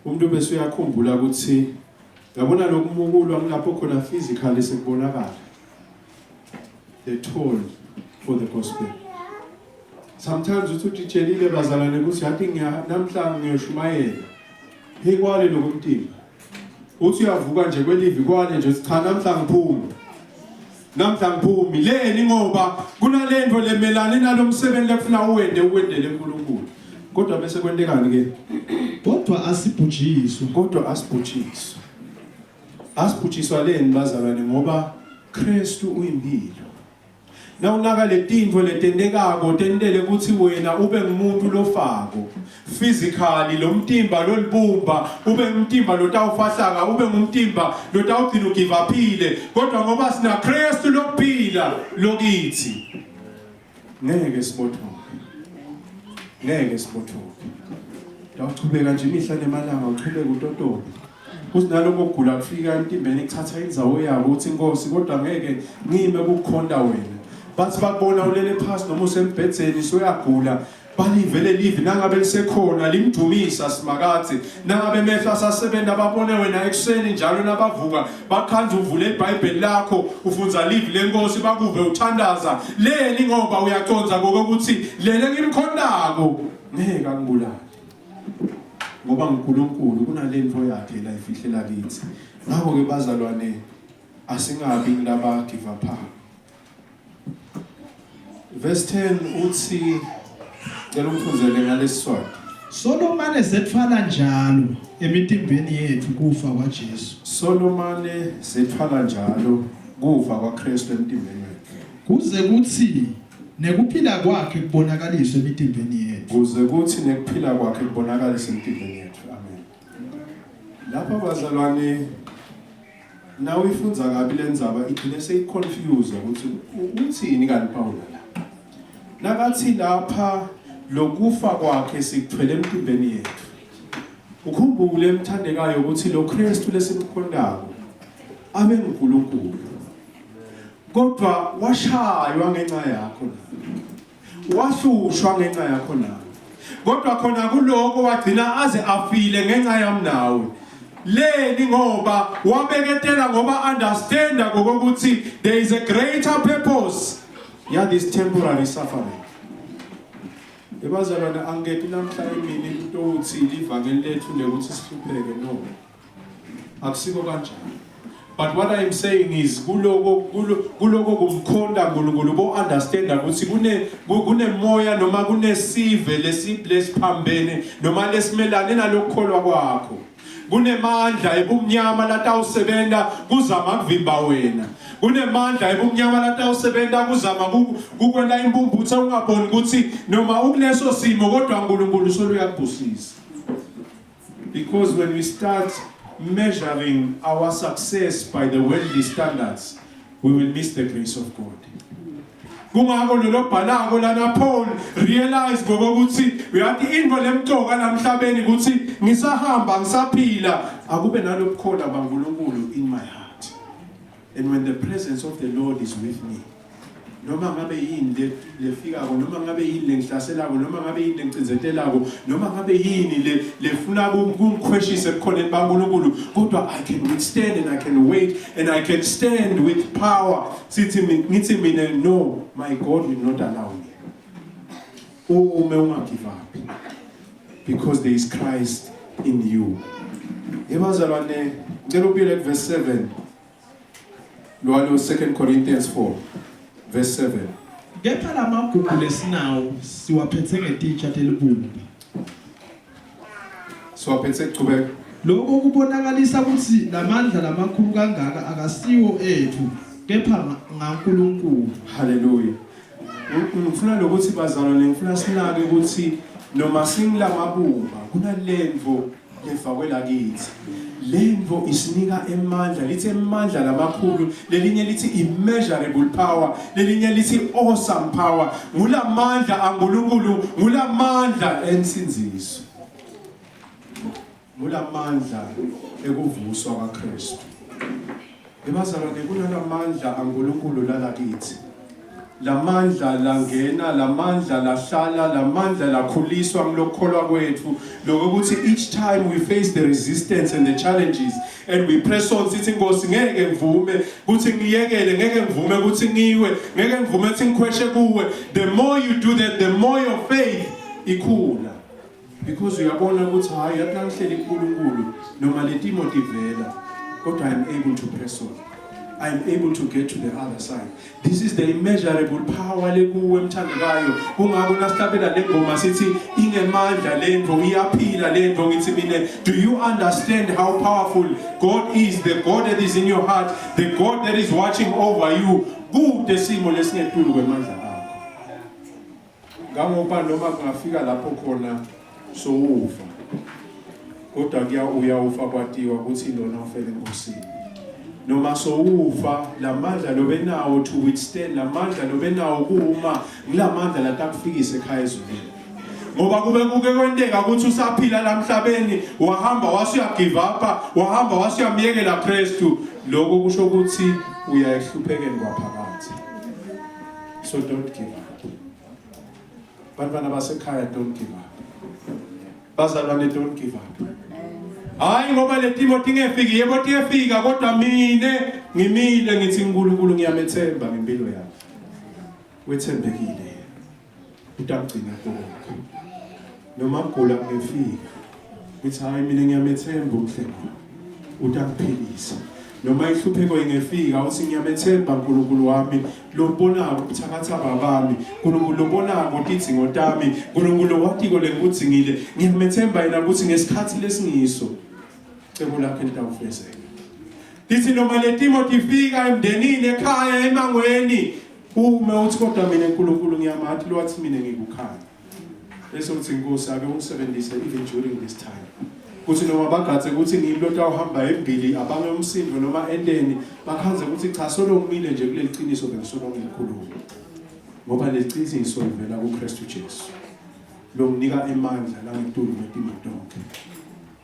umuntu bese uyakhumbula ukuthi yabona lokumukulwa ngilapho khona physically sekubonakala the toll for the gospel. Sometimes uthi tshelile bazalwane ukuthi yathi namhlanje ngiyoshumayela hey kwale lokumtimba uthi uyavuka nje kwelivi kwale nje cha namhlanje phumi leni ngoba kunalento lemelane nalomsebenzi lekufuna uwendele uNkulunkulu kodwa bese kwendekani ke kodwa asibhujiswa leni bazalwane ngoba Kristu uyimpilo na unaka letinto letendekako tendele ukuthi wena ube ngumuntu lofako physically lo mtimba lolibumba ube ngumtimba lotawufahlaka ube ngumtimba lotawugcina ugive uphile kodwa ngoba sina Kristu lokuphila lokithi ngeke sibothoke dawuchubeka nje imihla nemalanga uchubeka utotoba kusinaloko ukugula kufika emtimbeni kuthatha indzawo yabo uthi inkosi kodwa ngeke ngime ukukhonda wena bathi bakubona ulele phansi noma usembhedzeni soyagula balivele livi nangabe lisekhona limdumisa simakade nangabe mehla asasebenza babone wena ekseni njalo nabavuka bakhanze uvule iBhayibheli lakho ufunza livi lenkosi bakuve uthandaza leni ngoba uyaconza ngokuthi lele ngimkhondako ngeke angibulala ngoba uNkulunkulu kunalento yakhe la ifihlela kithi ngakho ke bazalwane asingabi ngilaba give up. Verse 10 uthi ngeke umfunzele ngalesiswati Solomon ezethwala njalo emitimbeni yethu kufa kwaJesu zethwala njalo kufa kwaKristu emtimbeni wethu kuze kuthi nekuphila kwakhe kubonakaliswe emitimbeni yethu amen lapha bazalwane nawe ifunza kabi lenzaba igcine seyiconfuse ukuthi uthini kanti Paul nakathi lapha lokufa kwakhe sikuthwele emtimbeni yethu ukhumbule emthandekayo ukuthi lo Kristu lesimkhondako abe nguNkulunkulu kodwa washaywa ngenxa yakho wahlushwa ngenxa yakho nawe kodwa khona kuloko wagcina aze afile ngenxa yami nawe leni ngoba wabeketela ngoba understanda ngokuthi there is a greater purpose this temporary suffering. Ebazalwana angeke namhla emini into uthi livangeli lethu lekuthi sihlupheke no akusiko kanjalo. But what I am saying is kuloko kumkhonda uNkulunkulu bo understand ukuthi kune moya noma kune sive lesiphambene noma lesimelane nalokukholwa kwakho. Kunemandla ebumnyama latawusebenza kuzama kuvimba wena. Kunemandla ebumnyama latawusebenza kuzama kukwenda imbumbutho ungaboni ukuthi noma ukuleso simo kodwa uNkulunkulu soluyakubusisa. Because when we start measuring our success by the worldly standards, we will miss the grace of God. Kungako lo bhalako lana Paul realize ngokuthi uyathi into lemthoka namhlabeni ukuthi ngisahamba ngisaphila akube nalobukhona baNkulunkulu in my heart. And when the presence of the Lord is with me, noma ngabe yini lefikako noma ngabe yini lengihlaselayo noma ngabe yini lengcinzetelako noma ngabe yini lefuna kungikhweshise ebukhoneni baNkulunkulu kodwa I can withstand and I can wait and I can stand with power. Ngithi mina no, my God will not allow me. Ume ungagive up because there is Christ in you. Ebazalwane ngicela ubuyele verse 7 lo 2 Corinthians 4 verse 7. Kepha lamagugu lesinawo siwaphethe ngetitsha telibumba. Siwaphethe kuchubeka. Lokho kubonakalisa ukuthi lamandla lamakhulu kangaka akasiwo ethu kepha ngaNkulunkulu. Hallelujah. Ngifuna lokuthi bazalwane ngifuna sinake ukuthi noma singilamabumba kunalemvo lefakwela kithi. Lemvo isinika emandla lithi emandla lamakhulu lelinye lithi immeasurable power lelinye lithi awesome power ngulamandla aNkulunkulu ngulamandla ensinziso ngulamandla ekuvuswa kaKristu. Ebazalwane kunalamandla aNkulunkulu lala kithi. Lamandla langena lamandla lahlala lamandla lakhuliswa ngilokholwa kwethu lokuthi each time we face the resistance and the challenges and we press on sithi Nkosi ngeke ngivume ukuthi ngiyekele ngeke ngivume ukuthi ngiwe ngeke ngivume ukuthi ngikhweshe kuwe. The more you do that, the more your faith ikhula because uyabona ukuthi hayi yathi ngihleli kuNkulunkulu noma letimo tivela kodwa I am able to press on. I am able to get to the other side. This is the immeasurable power lekuwe emthandekayo. Kungako nasihlabela lengoma sithi ingemandla lendvo iyaphila lendvo ngithi mina do you understand how powerful God is, the God that is in your heart, the God that is watching over you. Kude simo lesingetulu kwemandla akho. Ngangoba noma kungafika lapho khona so ufa. Kodwa uyawufa kwatiwa ukuthi lona ufele enkosini. Noma so ufa lamandla lobenawo to withstand lamandla lobenawo kuma ngilamandla latakufikisa ekhaya ezulwini ngoba kube kwenteka ukuthi usaphila lamhlabeni wahamba wasiya give up wahamba wasiyamyekela Kristu lokho kusho ukuthi uyahluphekeni kwaphakathi. So don't give up. Bantwana basekhaya don't give up. Bazalwane don't give up. Hayi ngoba letimo tingefiki yebo tingefika kodwa mine ngimile ngithi uNkulunkulu ngiyamethemba ngempilo yami. Wethembekile utagcina konke. Noma ngigula ngefika uthi hayi mina ngiyamethemba uMhlengi utakuphilisa. Noma ihlupheko ingefika uthi ngiyamethemba uNkulunkulu wami lobona ubuthakathaba bami uNkulunkulu lobona ngotidzingo tami uNkulunkulu watiko lengudzingile ngiyamethemba yena ukuthi ngesikhathi lesingiso cebo lakhe litawufezeka. Lithi noma letimo tifika emndenini ekhaya emangweni uma uthi kodwa mina uNkulunkulu ngiyamathi lo wathi mina ngikukhaya bese uthi Nkosi ake ungisebenzise even during this time. Kuthi noma bagathe ukuthi ngimlota uhamba embili abange umsindo noma endeni bakhanze ukuthi cha solo ngimile nje kuleli qiniso bengisolo ngikhuluma ngoba leqiniso livela kuKristu Jesu lo mnika emandla la ngitulu letimo tonke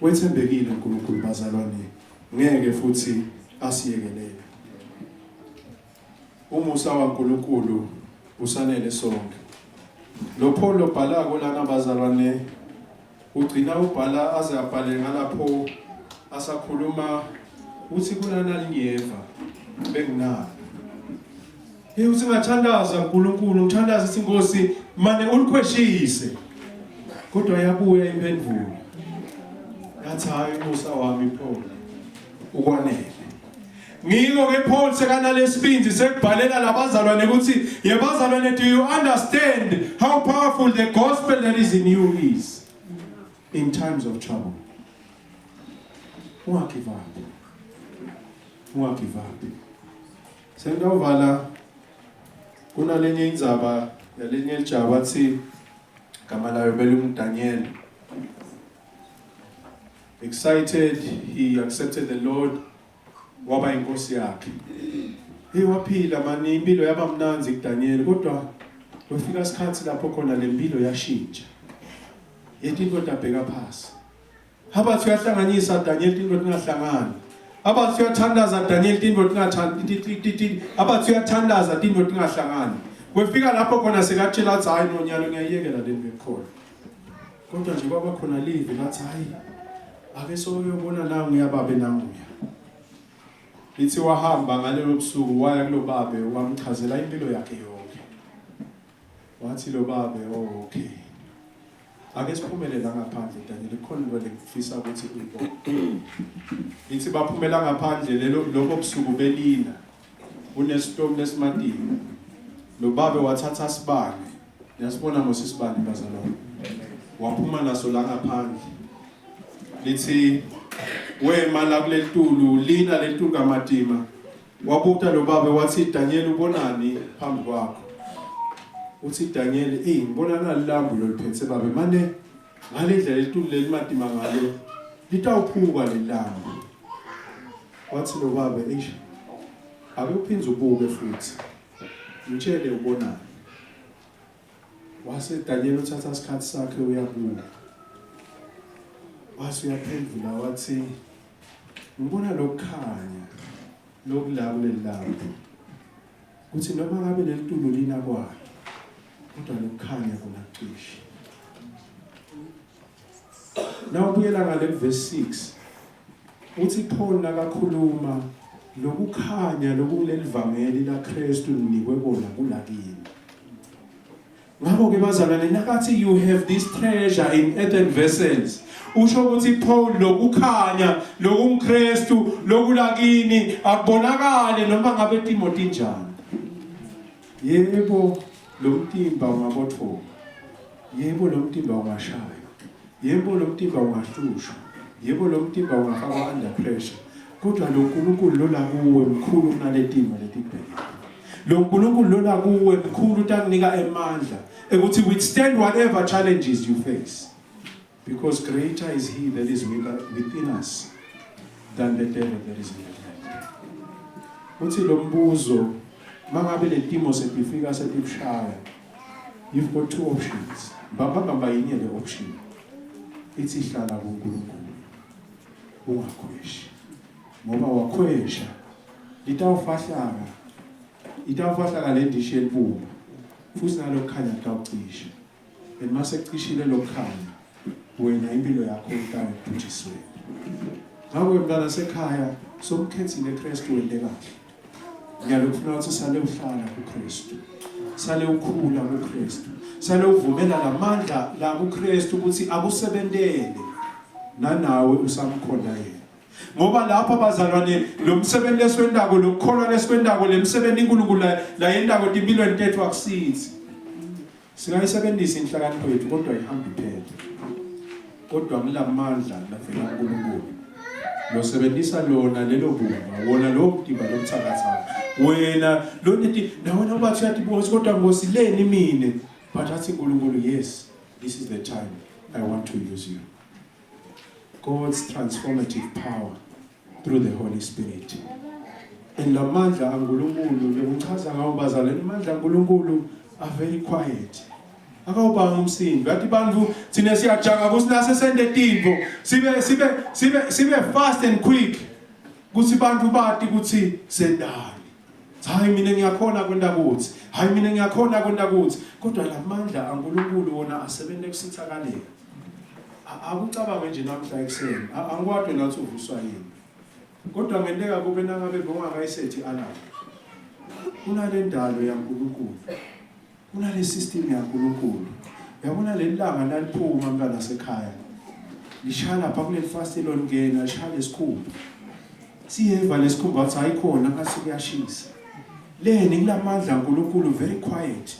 wethembekile uNkulunkulu bazalwane ngeke futhi asiyekelele. Umusa waNkulunkulu usanele sonke. Lo Paul lobhala kolana bazalwane ugcina ubhala aze abhale ngalapho asakhuluma uthi kunana linyeva benginalo. Uthi ngathandaza uNkulunkulu ngithandaza isinkosi mane ulikhweshise. Kodwa yabuya impendulo. Yathi hayi Musa wami Paul ukwanele. Ngiko ke Paul sekana lesibindi sekubhalela labazalwane ukuthi yebazalwane, do you understand how powerful the gospel that is in you is in times of trouble? Ungagive up. Sengavala kunalenye indzaba yalenye ijaba athi gama layo belungu-Daniel. Excited, he accepted the Lord, waba inkosi yakhe. Waphila mani impilo yaba mnanzi kuDaniel, kodwa kwafika isikhathi lapho khona lempilo yashintsha. Yethi indoda abheka phasi. Abathi uyahlanganisa Daniel indoda ingahlangani. Abathi uyathandaza Daniel indoda ingathandi, abathi uyathandaza indoda ingahlangani. Kwafika lapho khona sekatshela athi hayi nonyalo ngiyayekela le nto ekhona. Kodwa nje kwaba khona livi lathi hayi ake soyobona la ngiyababe nanguya. Lithi wahamba ngalelo busuku waya kulobabe wamchazela impilo yakhe yonke. Wathi lobabe okay. Ake siphumelele ngaphandle Daniel ikhona into lekufisa ukuthi uyibone. Lithi baphumela ngaphandle lokho busuku belina. Unestorm lesimatini. Lobabe wathatha sibane. Yasibona ngosisibane bazalwane. Waphuma naso la ngaphandle. Lithi wema la kuletulu lina letulu kaMatima. Wabuta lobabe wathi Daniel ubonani phambi kwakho? Uthi Daniel ngibona nalambu loliphethe babe mane ngalendlela letulu lelimatima ngalo litawuphuka lelambu. Wathi lobabe ake uphinze ubuke futhi. Ngitshele ubonani. Wase Daniel uthatha isikhathi sakhe uyabuka. Wase uyaphendula wathi ngibona lokukhanya lokula kulelambu. Kuthi noma ngabe lelitulo lina kwayo kodwa lokukhanya kunacishe. Nawubuyela ngale verse 6 uthi Paul nakakhuluma lokukhanya lokulelivangeli la Kristu ninikwe kona kulakini. Ngakho ke bazalwane nakathi you have this treasure in earthen vessels. Usho ukuthi Paul lokukhanya lokuMkristu lokulakini akubonakale noma ngabe Timothy njani. Yebo lo mtimba ungabothoka. Yebo lo mtimba ungashaya. Yebo lo mtimba ungahlushwa. Yebo lo mtimba ungafakwa under pressure. Kodwa lo nkulunkulu lola kuwe mkhulu kunaletima letibheke. Lo nkulunkulu lola kuwe mkhulu utakunika emandla ukuthi withstand whatever challenges you face. Because greater is he that is within us than the devil that is in the world. Uthi lo mbuzo mangabe letimo setifika setifshaya, you've got two options. Baba yinye le option. Ithi hlala kuNkulunkulu. Ungakhweshi. Ngoba wakhwesha itawufahlaka le ndishi elibumba futhi nalokukhanya litawucisha. Mase kucishile lokukhanya wena impilo yakho itawubhujiswe. Ngawe mntana sekhaya somkhethile Kristu wende kahle. Ngiyalokufuna ukuthi sale uhlala kuKristu. Sale ukhula kuKristu. Sale uvumela lamandla la kuKristu ukuthi akusebentele nanawe usamkhonda yena. Ngoba lapha bazalwane lo msebenzi leswendako lokukholwa leswendako lemsebenzi iNkulunkulu la yendako impilo entetho akusizi. Singayisebenzisa inhlakanipho yethu kodwa ihambi phela. Kodwa ngilamandla lavela kuNkulunkulu. Lo sebenzisa lona lelo bumba wona lo mtimba lomthakathaka. Wena lo nithi nawona bathi uyathi kodwa ngosileni mine. But athi uNkulunkulu, yes, this is the time I want to use you. God's transformative power through the Holy Spirit. And la mandla kaNkulunkulu ngikuchaza ngawo bazalwane, mandla kaNkulunkulu are very quiet. akawubanga umsindo bathi bantu thina siyajanga kusinase sende timbo sibe fast and quick kuthi bantu bathi kuthi sendani hayi mina ngiyakhona kwenda kuthi hayi mina ngiyakhona kwenda kuthi kodwa lamandla kaNkulunkulu wona asebenza kusithakaleka akucabange nje namhla ekseni angikwadwe nathi uvuswa yini kodwa ngenteka kube nangabe bongakayisethi ala kunale ndalo yaNkulunkulu kunale system yaNkulunkulu yabona lelanga naliphuma mntana sekhaya lishala lapha kule fast elongena lishala esikhumba siyeva lesikhumba athi ayikhona ngathi kuyashisa leni kulamandla kaNkulunkulu very quiet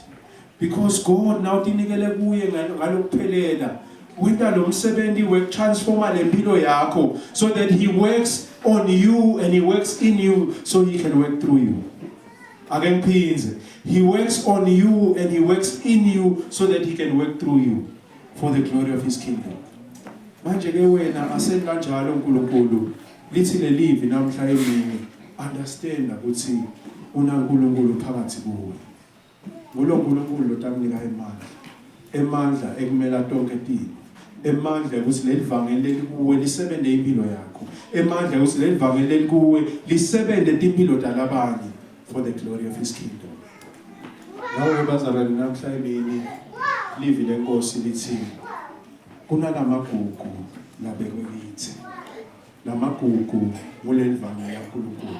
because God now tinikele kuye ngalokuphelela wena lo msebenzi transforma lempilo yakho so that he works on you and he works in you so he can work through you. Again, please. He works on you and he works in you so that he can work through you for the glory of his kingdom. Manje ke wena asenza kanjalo uNkulunkulu lithi lelivi namhla emini understand ukuthi unaNkulunkulu phakathi kuwe. Ngulo uNkulunkulu lo tamnika emandla ekumela tonke tini. Emandla ukuthi lelivangeli lekuwe lisebenze impilo yakho. Emandla ukuthi lelivangeli lekuwe lisebenze impilo talabanye for the glory of his kingdom. Nawe bazalwane namhla emini livi lenkosi lithi kunalamagugu labekwe kithi. Lamagugu ngulelivangeli laNkulunkulu.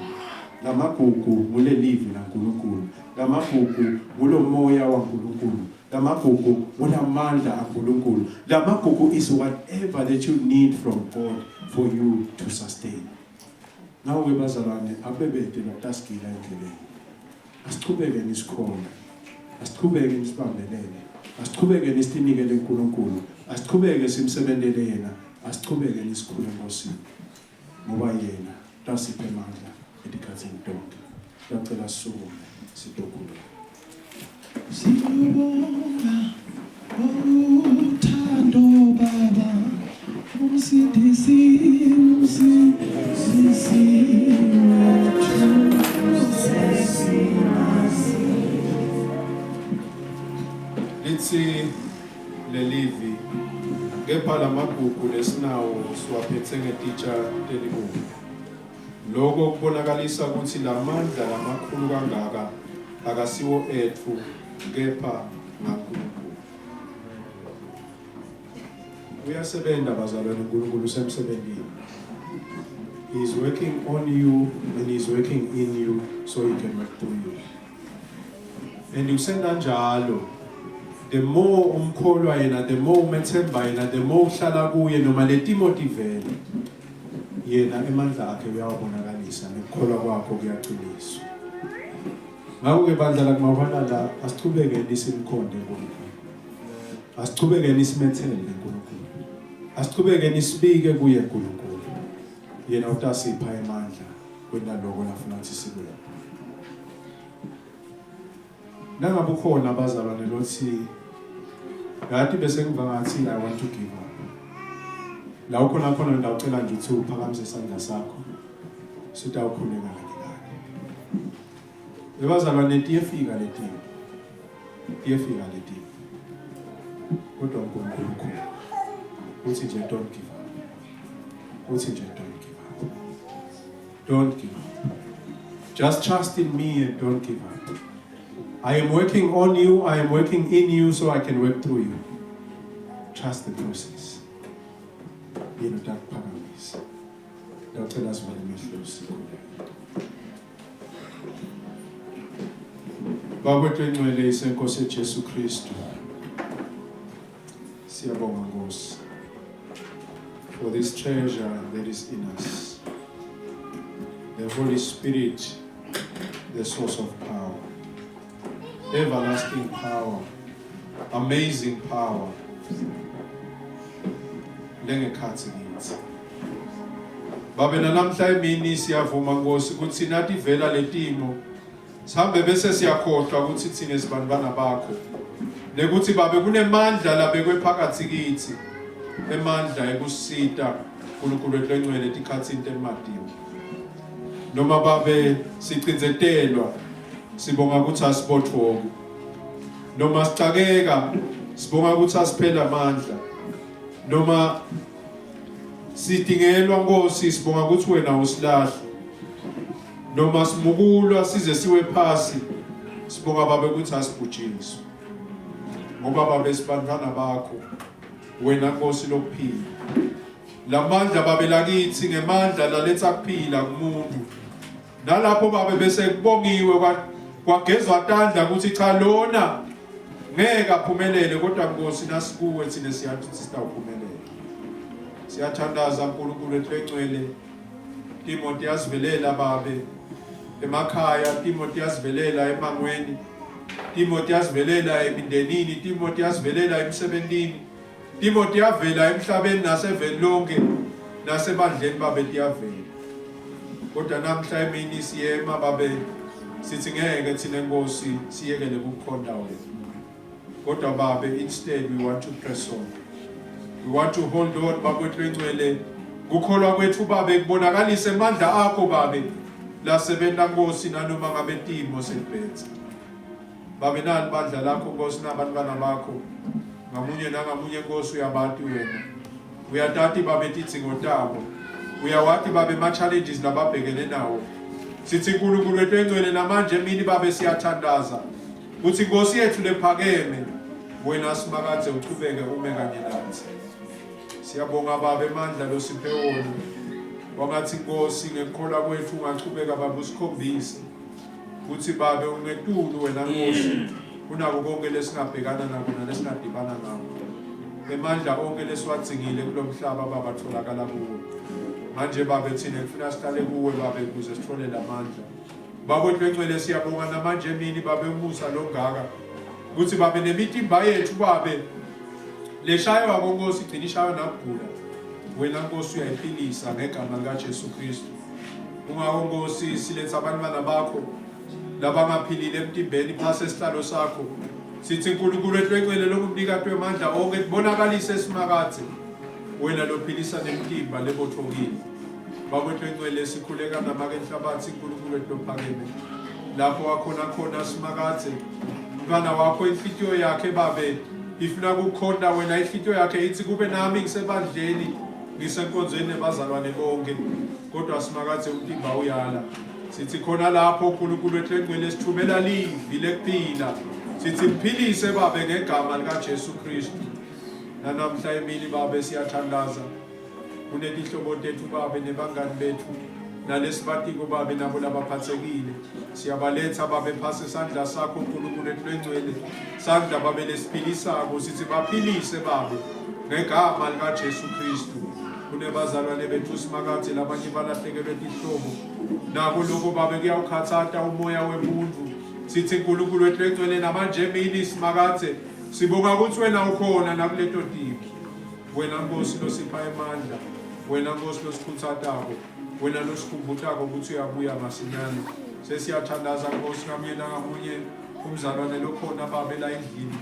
Lamagugu ngulelivi laNkulunkulu. Lamagugu ngulomoya waNkulunkulu. Lamagugu ngulamandla kaNkulunkulu. Lamagugu is whatever that you need from God for you to sustain. Nawe bazalwane abebede notaskila endleleni. Asiqhubeke nisikhona. Asiqhubeke nisibambelele. Asiqhubeke nisinikele uNkulunkulu. Asiqhubeke simsebenzele yena. Asiqhubeke nisikhule enkosini. Ngoba yena tasiphe amandla edikhathini tonke. Ngicela sisukume sitokhule. Sibonga uthando baba umsindisi lithi lelivi kepha lamagugu lesinawo siwaphethe ngetitsha lelibuku lokho kubonakalisa ukuthi lamandla lamakhulu kangaka akasiwo ethu kepha ngaNkulunkulu. Uyasebenza bazalwane uNkulunkulu usemsebenzini. He is working on you and he is working in you so he can work through you. And usenda njalo the more umkholwa yena the more umethemba yena the more uhlala kuye noma letimotivele yena emandla akhe uyawabonakalisa nekukholwa kwakho kuyaqiniswa. Ngakho-ke bandla la kumabona la asiqhubeke nisimkhonde uNkulunkulu. Asiqhubeke nisimethele uNkulunkulu. Asiqhubeke nisibike kuye uNkulunkulu. Yena utasipha amandla kwenda lokho lafuna ukuthi sibe. Nangabe ukhona abazalwane lothi ngathi bese ngiva ngathi I want to give up. La ukhona khona ndawucela nje ukuthi uphakamise isandla sakho. Sithi awukhuleka kahle. Ebazalwane tiyefika leti. Kodwa uNkulunkulu uthi nje don't give up. Uthi nje don't give up. Don't give up. Just trust in me and don't give up. I am working on you, I am working in you so I can work through you. Trust the process. Yena utakuphakamisa. Ndawucela asivale amehlo sikhule. Baba wethu engcwele isenkosi Jesu Kristu. Siyabonga Nkosi for this treasure that is in us. The Holy Spirit, the source of power. Everlasting power, amazing power. Lengekhathi ngithi. Babe namhla emini siyavuma Nkosi ukuthi nathi vela letimo sihambe bese siyakhohlwa ukuthi thina sibanibana bakho. Lekuthi babe kunemandla labekwe phakathi kithi. Emandla ekusita uNkulunkulu wethu engcwele tikhathini temadiwo. Noma babe sicinzetelwa sibonga ukuthi asibothoka noma sicakeka Sibonga ukuthi asiphela amandla noma sidingelwa Nkosi, sibonga ukuthi wena usilahla noma simukulwa size siwe phasi, sibonga Baba ukuthi asibhujiswe ngoba Baba sibantwana bakho, wena Nkosi lokuphila. Lamandla Baba lakithi ngemandla laletha kuphila kumuntu, nalapho Baba bese kubongiwe kwagezwa tandla ukuthi cha lona ngeke aphumelele, kodwa Nkosi nasikuwe thina siyathi sitawuphumelela. Siyathandaza uNkulunkulu wethu engcwele, Timothy yasivelela Baba emakhaya, Timothy yasivelela emangweni, Timothy yasivelela emindenini, Timothy yasivelela emsebentini, Timothy yavela emhlabeni naseveni lonke nasebandleni Baba tiyavela. Kodwa namhla emini siyema Baba sithi ngeke thina Nkosi siyekele ukukhonda wena, kodwa Baba instead we want to press on, we want to hold on Baba wethu engcwele. Kukholwa kwethu Baba kubonakalise amandla akho Baba lasebenta Nkosi nanoma ngabe timo selibhetha Baba nali bandla lakho Nkosi nabantwana bakho ngamunye nangamunye Nkosi uyabantu wena, uyatati Baba tidzingo tabo, uyawathi Baba ama-challenges nababhekene nawo. Sithi uNkulunkulu wethu engcwele namanje emini Baba siyathandaza uthi Nkosi yethu lephakeme, wena simakadze uchubeke ume kanye nathi. Siyabonga Baba emandla losiphe wona, wangathi Nkosi ngekholwa kwethu ungachubeka Baba usikhombise uthi Baba ungetulu wena Nkosi kunako konke lesingabhekana nako nalesingadibana ngako, emandla onke lesiwadzingile kulomhlaba Baba tholakala kuwe. Manje Baba thina kufuna sihlale kuwe Baba ukuze sithole lamandla. Baba wethu engcwele siyabonga namanje emini Baba umusa longaka ukuthi Baba nemitimba yethu Baba leshaywa konkosi igcina ishaywa nabugula, wena Nkosi uyayiphilisa ngegama likaJesu Kristu. Ungako Nkosi siletha abantwana bakho labangaphilile emtimbeni phase esihlalo sakho, sithi uNkulunkulu wethu engcwele lokunika kwemandla onke kubonakalise esimakathe, wena lophilisa nemtimba lebothokile. Baba wethu engcwele sikhuleka namake enhlabathi uNkulunkulu wethu lophakeme, lapho wakhona khona simakathe umntwana wakho inhlitiyo yakhe Baba ifuna ukukhonda wena, inhlitiyo yakhe ithi kube nami ngisebandleni ngisenkonzweni nebazalwane bonke, kodwa simakathe umtimba uyala. Sithi khona lapho uNkulunkulu wethu engcwele sithumela livi lekuphila, sithi mphilise Baba ngegama likaJesu Kristu. Nanamhla emini Baba siyathandaza kunetihlobo tethu Baba nebangani bethu nalesibatiko Baba nabo labaphathekile, siyabaletha Baba phasi isandla sakho uNkulunkulu wethu engcwele, sandla Baba lesiphilisako, sithi baphilise Baba ngegama likaJesu Kristu. Kunebazalwane bethu simakathe labanye balahlekelwe ihlobo nabo lokho Baba kuyawukhathata umoya wemuntu, sithi uNkulunkulu wethu engcwele namanje emini simakathe sibonga ukuthi wena ukhona nakuleto diphi, wena Nkosi losipha emandla, wena Nkosi losikhuthatako, wena losikhumbutako ukuthi uyabuya masinyane. Sesiyathandaza Nkosi ngamunye nangamunye umzalwane lokhona Baba la endlini,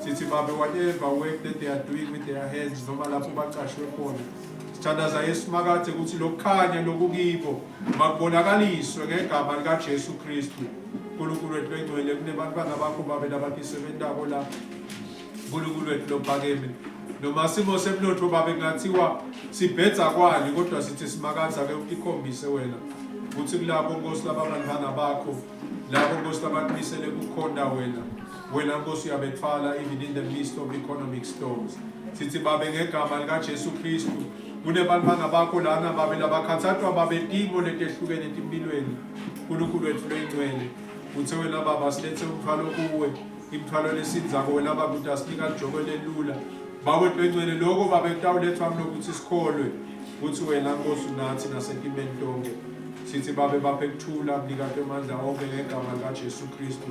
sithi Baba whatever work that they are doing with their hands noma lapho baqashwe khona, sithandaza Yesu makathe ukuthi lokukhanya lokukibo makubonakaliswe ngegama likaJesu Kristu. uNkulunkulu wethu engcwele kunebantwana bakho Baba labatisebentako la, uNkulunkulu wethu lophakeme noma simo semnotho Baba ngathiwa sibhedza kwani, kodwa sithi simakatha ke ukukhombise wena ukuthi kulabo Nkosi lababantwana bakho, labo Nkosi labaqinisele ukukhonda wena, wena Nkosi uyabethwala even in the midst of economic storms. Sithi Baba ngegama likaJesu Kristu kunebantwana bakho lana Baba labakhathathwa Baba etimo letehlukene empilweni, uNkulunkulu wethu loyingcwele uthi wena Baba silethe umthwalo kuwe, imithwalo lesinzako wena Baba ukuthi asinika lijoko lelula. Baba wethu engcwele lokho Baba ekutawulethwa kunokuthi sikholwe ukuthi wena Nkosi nathi nasentimeni tonke, sithi Baba baphe kuthula kunika kwemandla onke ngegama likaJesu Kristu,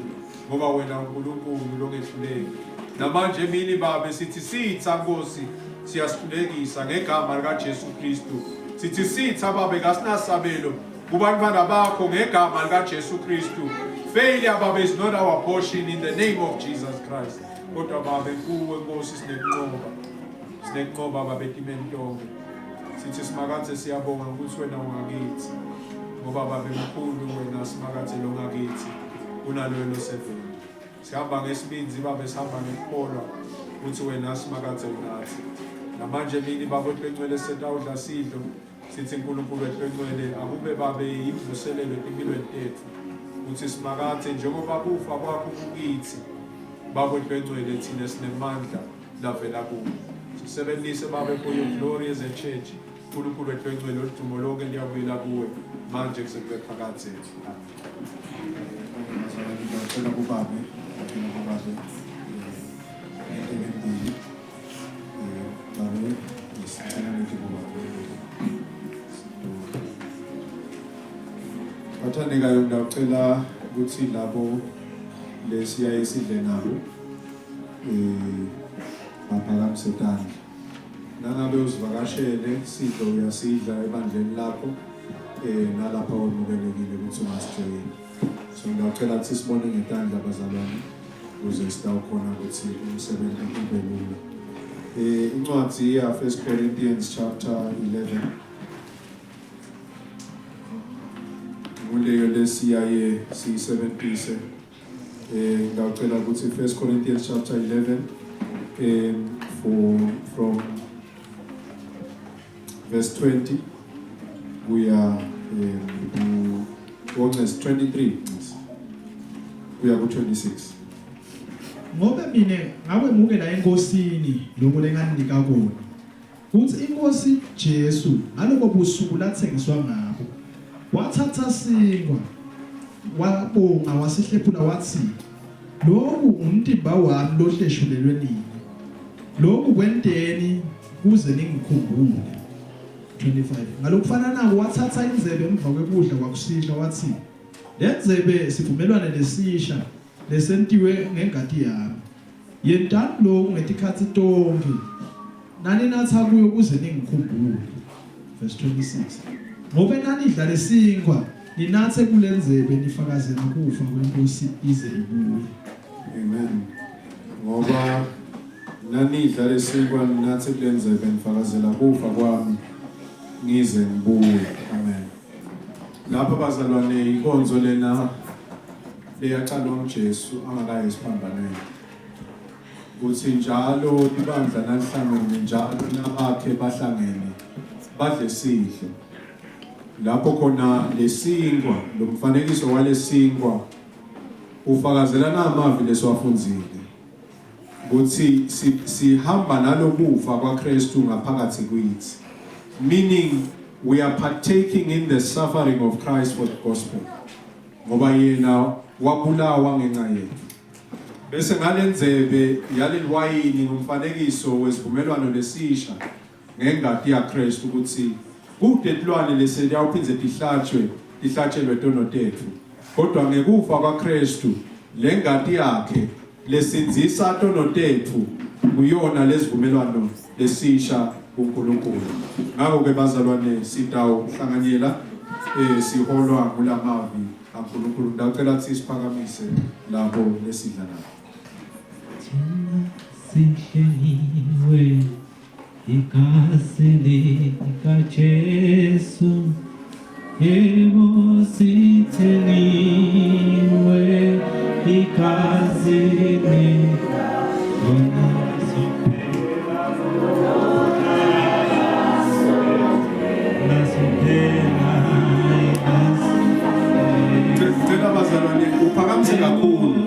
ngoba wena uNkulunkulu longehluleki. Namanje emini Baba sithi sitha Nkosi siyasihlulekisa ngegama likaJesu Kristu, sithi sitha Baba kasinasabelo kubantwana bakho ngegama likaJesu Kristu. Failure Baba is not our portion in the name of Jesus Christ, kodwa Baba kuwe Nkosi sinekunqoba Baba etimeni tonke. Sithi simakathe siyabonga ukuthi wena ungakithi, ngoba Baba mkhulu wena simakathe lo ngakithi unalo loseveni. Sihamba ngesibinzi Baba, sihamba ngekholwa uthi wena simakathe unathi namanje mina baba eqengcwele setawudla sidlo sithi uNkulunkulu eqengcwele akube babe yivuselelo empilweni tethu uthi simakathe njengoba kufa kwakho kukithi baba eqengcwele thina sinemandla lavela kuwe sisebenzise baba for your glory as a church uNkulunkulu eqengcwele udumo lonke liyabuyela kuwe manje kusekube phakathi ethu ngicela kubabe ngicela kubabe endebeni babe isicela ukuthi kubabe bathandekayo ngicela ukuthi labo lesiyaye sidle nabo baphakamise tandla nangabe uzivakashele sidlo uyasidla ebandleni lakho nalapha omukelekile ukuthi ungasijeyini so ngicela ukuthi sibone ngetandla abazalwane ukuze sitawukhona ukuthi umsebenzi ube lula incwadi ya 1 Corinthians chapter 11 kuleyo lesiyaye siyisebenzise ngicela ukuthi 1 Corinthians chapter 11 from verse 20 we are Wongcesi 23 kuya ku-26 ngoba mina ngabe muke la enkosini lokho lenganinika kona uthi inkosi Jesu ngalobo busuku lathengiswa ngabo wathatha singwa wabonga wasihlephula wathi lokhu umtimba wami lohleshulelwe nini lokhu kwenteni kuze ningikhumbule 25 ngalokufana nako wathatha inzebe emva kwekudla kwakusidla wathi lenzebe sivumelwane lesisha lesentiwe ngengadi yami yentani lokhu ngetikhathi tonke nani natha kuyo kuze ningikhumbule verse 26 ngoba nani idla lesinkwa ninathe kulenzebe nifakazela kufa kwenkosi ize ibuye amen ngoba nani idla lesinkwa ninathe kulenzebe nifakazela kufa kwami ngize ngibuye amen lapha bazalwane inkonzo lena leyaqalwa nguJesu angakayi esiphambanweni kuthi njalo ibandla nalihlangene njalo nabakhe bahlangene badle sidlo lapho khona lesinkwa lomfanekiso walesinkwa ufakazelana amavi lesiwafunzile kuthi sihamba nalokufa kwaKristu ngaphakathi kwithi meaning we are partaking in the suffering of Christ for the gospel ngoba yena wabulawa ngenxa yethu bese ngalenzebe yaleliwayini ngumfanekiso wesivumelwano lesisha ngengadi yaKristu ukuthi kudetlwane lesiyawuphinze lihlatshelwe tono tethu kodwa ngekufa kwaKristu lengadi yakhe lesinzisa tono tethu kuyona lesivumelwano lesisha uNkulunkulu ngakho ke bazalwane sitawuhlanganyela siholwa kulamavi kaNkulunkulu ngicela ukuthi siphakamise labo lesidla nabo sihleliwe ikasini kaJesu yebo sitheliwe ikasini uphakamise kakhulu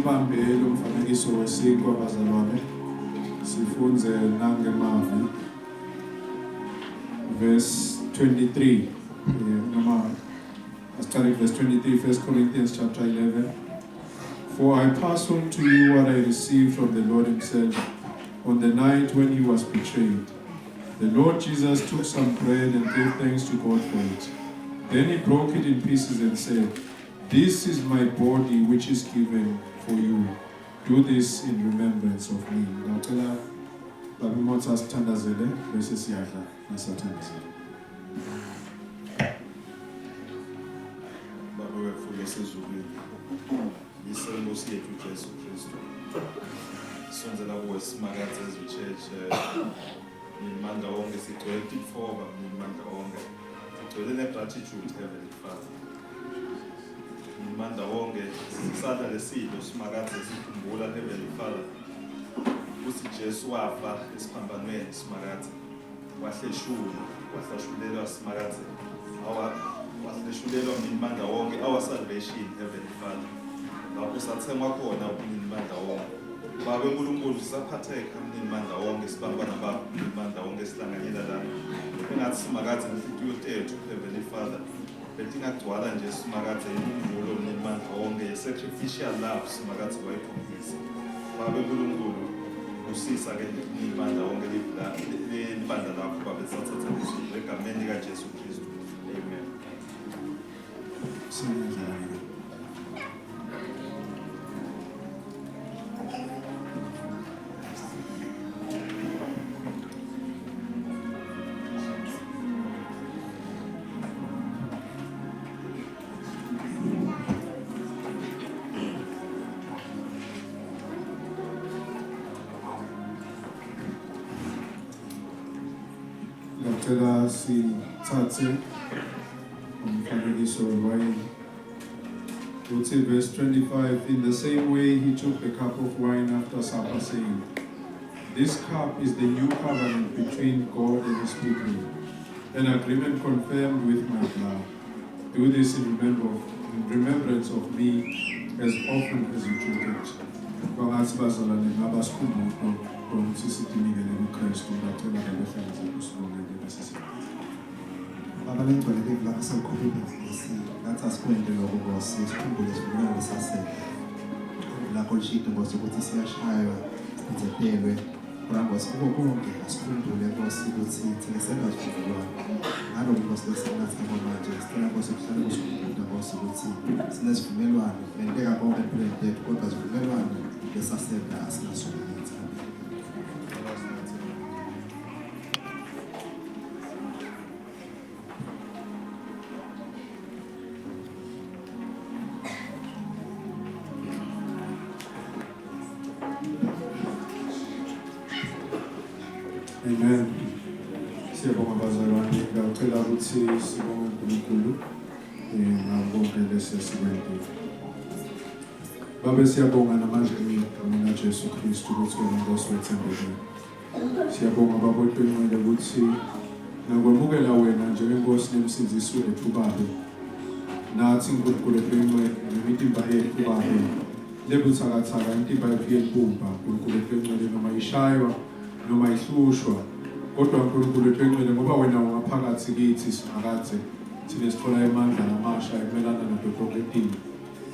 sibambe lo mfanekiso wesinkwa bazalwane sifunze nangemavi verse 23 starting verse 23 1 Corinthians chapter 11. For I pass on to you what I received from the Lord himself on the night when he was betrayed. The Lord Jesus took some bread and gave thanks to God for it. Then he broke it in pieces and said, "This is my body which is given for you. Do this in remembrance of me." Ngicela babe uMotsa sithandazele bese siyadla nasathandazele. Baba wethu esezulwini. Yisenkosi yethu Jesu Kristu. Sonzela kuwe simakathe ezwe church. Nimandla wonke sigcwele ifoba nimandla wonke. Sigcwele negratitude Heavenly Father. Nimandla wonke sisada lesidlo simakathe sikhumbula Heavenly Father. Uthi Jesu wafa esiphambanweni simakathe. Wahleshulelwa simakathe. Wahleshulelwa nimandla wonke our salvation Heavenly Father. Lapho sathengwa khona uNimandla wonke. Baba uNkulunkulu sisaphatheka uNimandla wonke sibambana bakho uNimandla wonke sihlanganyela la. Engathi simakathe ngenhliziyo yethu Heavenly Father. Betingagcwala nje simakathe inkumbulo uNimandla wonke sacrificial love simakathe wayikhombisa. Baba uNkulunkulu usisa ke uNimandla wonke libandla lakho Baba sithatha izinto egameni lika Jesu Kristu. Amen. Ngicela sithathe umfanekiso wewayini. Uthi verse 25, in the same way he took the cup of wine after supper, saying, "This cup is the new covenant between God and his people, an agreement confirmed with my blood. Do this in remembrance of me as often as you drink it." Bangathi bazalwane ngabasikhumbuzo ukuthi sidinikele kuKristu ngathela lebenza kusibongele bese Baba lengcwele lapho sekukhuluma ngathi asikwende lokho Nkosi sikhumbule sivumelane sasele lakho lishito Nkosi ukuthi siyashaywa sizenzelwe kodwa Nkosi konke asikhumbule Nkosi ukuthi thina sengazivumelwano ngalo Nkosi lesingathi manje sicela Nkosi kuhlale kusikhumbula Nkosi ukuthi sinesivumelwano benteka konke empilweni yethu kodwa sivumelwano lesasenga asingasukeli. Amen. Siyabonga bazalwane, ngicela ukuthi sibonge uNkulunkulu ngakho lesesikwendile. Baba siyabonga namanje mina Jesu Kristu ukuthi wena Nkosi wethembekile. Siyabonga Baba uNkulunkulu ukuthi nakwamukela wena njengenkosi nemsindisi wethu Baba. Nathi uNkulunkulu wethu nemitimba yethu Baba. Lebuthakathaka intimba yethu yenkumba uNkulunkulu wethu noma ishaywa noma ihlushwa kodwa uNkulunkulu wethu engcwele ngoba wena ungaphakathi kithi simakathe thina sithola amandla amasha ekumelana nobhebhoketini.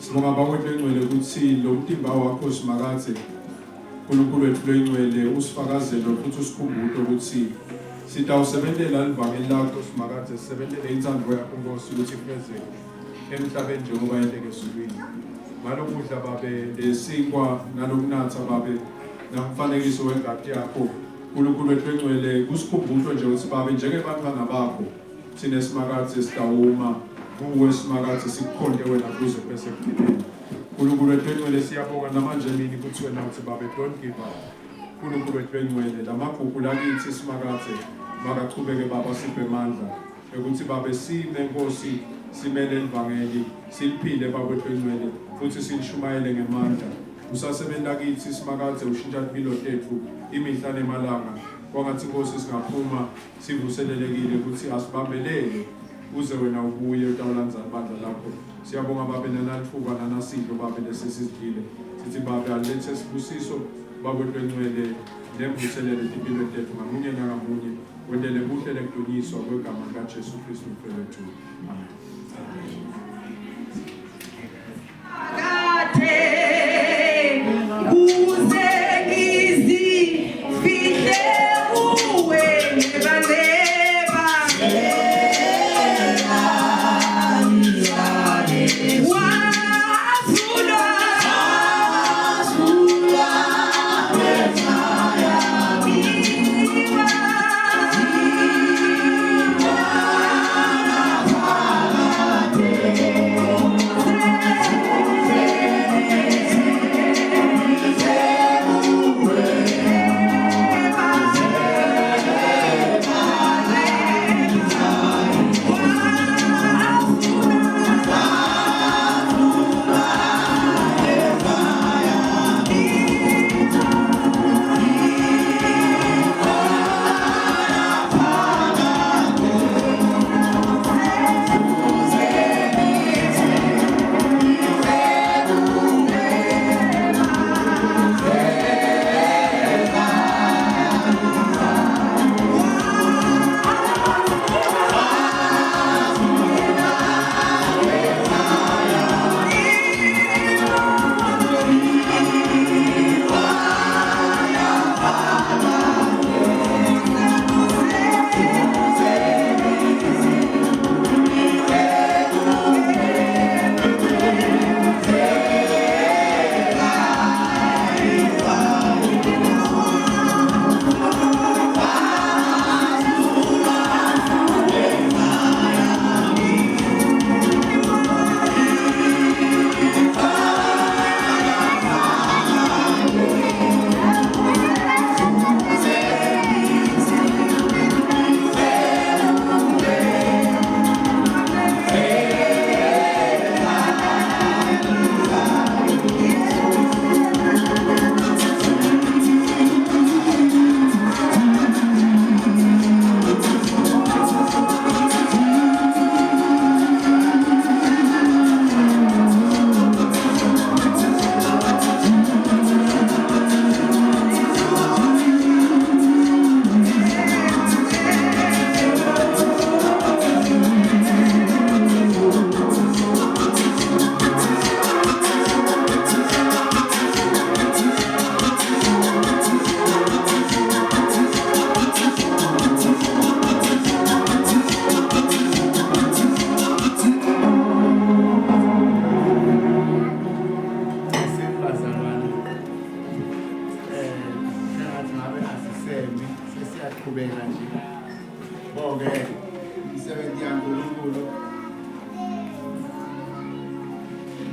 Sibonga Baba wethu engcwele ukuthi lo mtimba wakho simakathe uNkulunkulu wethu engcwele usifakazele futhi usikhumbule ukuthi sitawusebenzela livangeli lakho simakathe sisebenzele inzando yakho Nkosi ukuthi ifezeke emhlabeni njengoba yenteke ezulwini. Ngalokudla Baba lesinkwa nalokunatha Baba namfanekiso wengadi yakho uNkulunkulu wethu engcwele kusikhumbule nje ukuthi Baba njengebantwana bakho thina simakathe sitawuma kuwe simakathe sikukhonde wena kuze bese kuphela. uNkulunkulu wethu engcwele siyabonga namanje mina ukuthi wena uthi Baba don't give up. uNkulunkulu wethu engcwele lamagugu lakithi simakathe makachubeke Baba siphe amandla ukuthi Baba sime Nkosi simele ivangeli siliphile Baba wethu engcwele futhi silishumayele ngemandla. Usasebenza kithi simakathe ushintsha impilo yethu imihla nemalanga kwangathi Nkosi singaphuma sivuselelekile ukuthi asibambelele uze wena ubuye utawulanza ibandla lakho. Siyabonga Baba nanalithuba nanasidlo Baba lesizidlile Sithi Baba alethe sibusiso Baba Ntwengcwele nemvuselele impilo tethu ngamunye nangamunye wendele kuhle lekudunyiswa kwegama likaJesu Kristu mfowethu. Amen.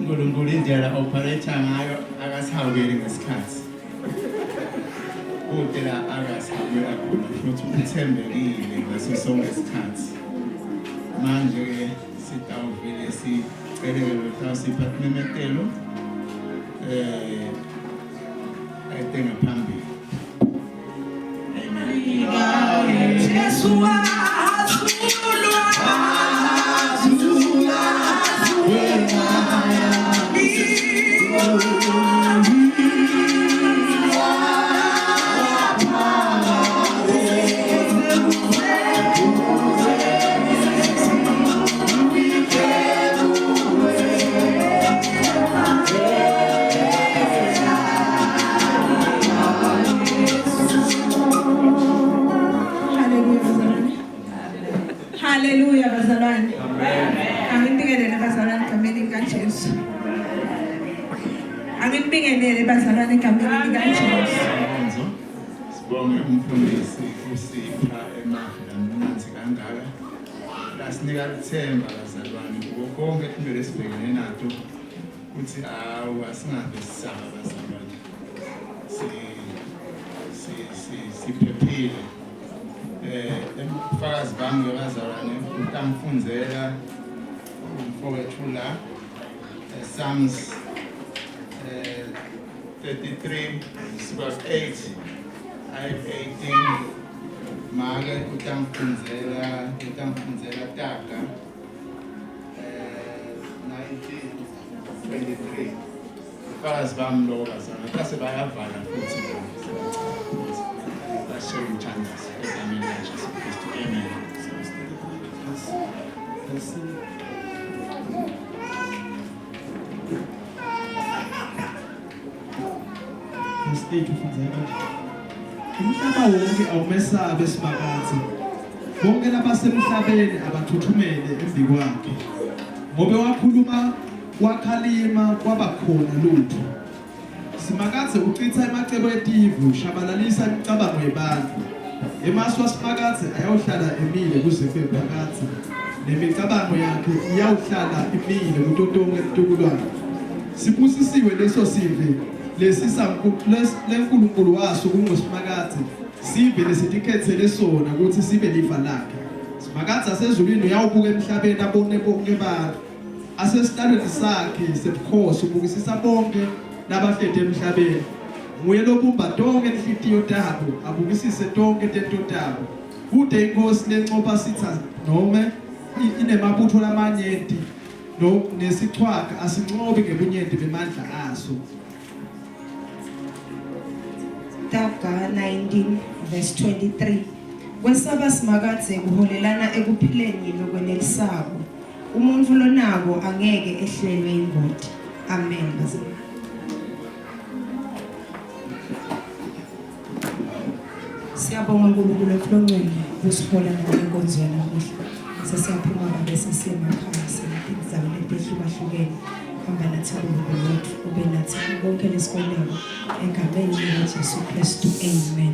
uNkulunkulu indlela operator ngayo akasihawukeli ngesikhathi kude la akasihawukela khona futhi uthembekile ngaso sonke isikhathi manje ke sitawuvele sicele siphathe imemetelo ayithenga phambili. Amen. Jesu Hallelujah, bazalwane. Angibingelele bazalwane egameni likaJesu. Angibingelele bazalwane egameni likaJesu. Sibonge umfundisi uSipha emahla mnanzi kangaka. Lasinika ithemba bazalwane konke kumele sibhekene nato ukuthi asingabe sisaba bazalwane. Siphephile. Emfakazi bami bazalwane utamfundzela umfowethu la Psalms 33 verse 8 18 make utamfundzela taga 19:23 abafakazi bami lokho bazana base bayavala futhi basho umthandazo egameni likaJesu Kristu. Amen. Stage ufundeka umhlaba wonke awumesabe Simakazi. Bonke labasemhlabeni abathuthumele embi kwakhe. Ngobe wakhuluma wakhalima kwabakhona lutho. Simakazi uchitha emacebo etivu, shabalalisa imicabango yabantu. Emasu waSimakazi ayayohlala emile kuzife phakathi. Nemicabango yakhe iyawuhlala imile kuto tonke litukulwane. Sibusisiwe leso sive lenkulunkulu waso kungoSimakazi. Sibe lesitikhethele sona ukuthi sibe lifa lakhe. Simakazi asezulwini uyawubuka emhlabeni abone bonke abantu. Asesihlalweni sakhe sebukhosi ubukisisa bonke nabahlete emhlabeni. Nguye lobumba tonke inhlitiyo tabo, abukisise tonke tento tabo. Kude inkosi lencopha sitha noma inemabutho lamanyenti no nesixhwaga asincobe ngebunyenti bemandla aso. Taga 19 verse 23. Kwesaba Simakazi kuholelana ekuphileni lokwenelisako. Umuntu lonabo angeke ehlelwe ingoti. Amen. Siyabonga uNkulunkulu ongcwele usihola ngenkonzo yanamuhla. Sesiyaphuma bese siyemakhaya siyizame ezihlukahlukene. Hamba nathi uNkulunkulu wethu ube nathi konke lesikoleko egameni likaJesu Kristu. Amen.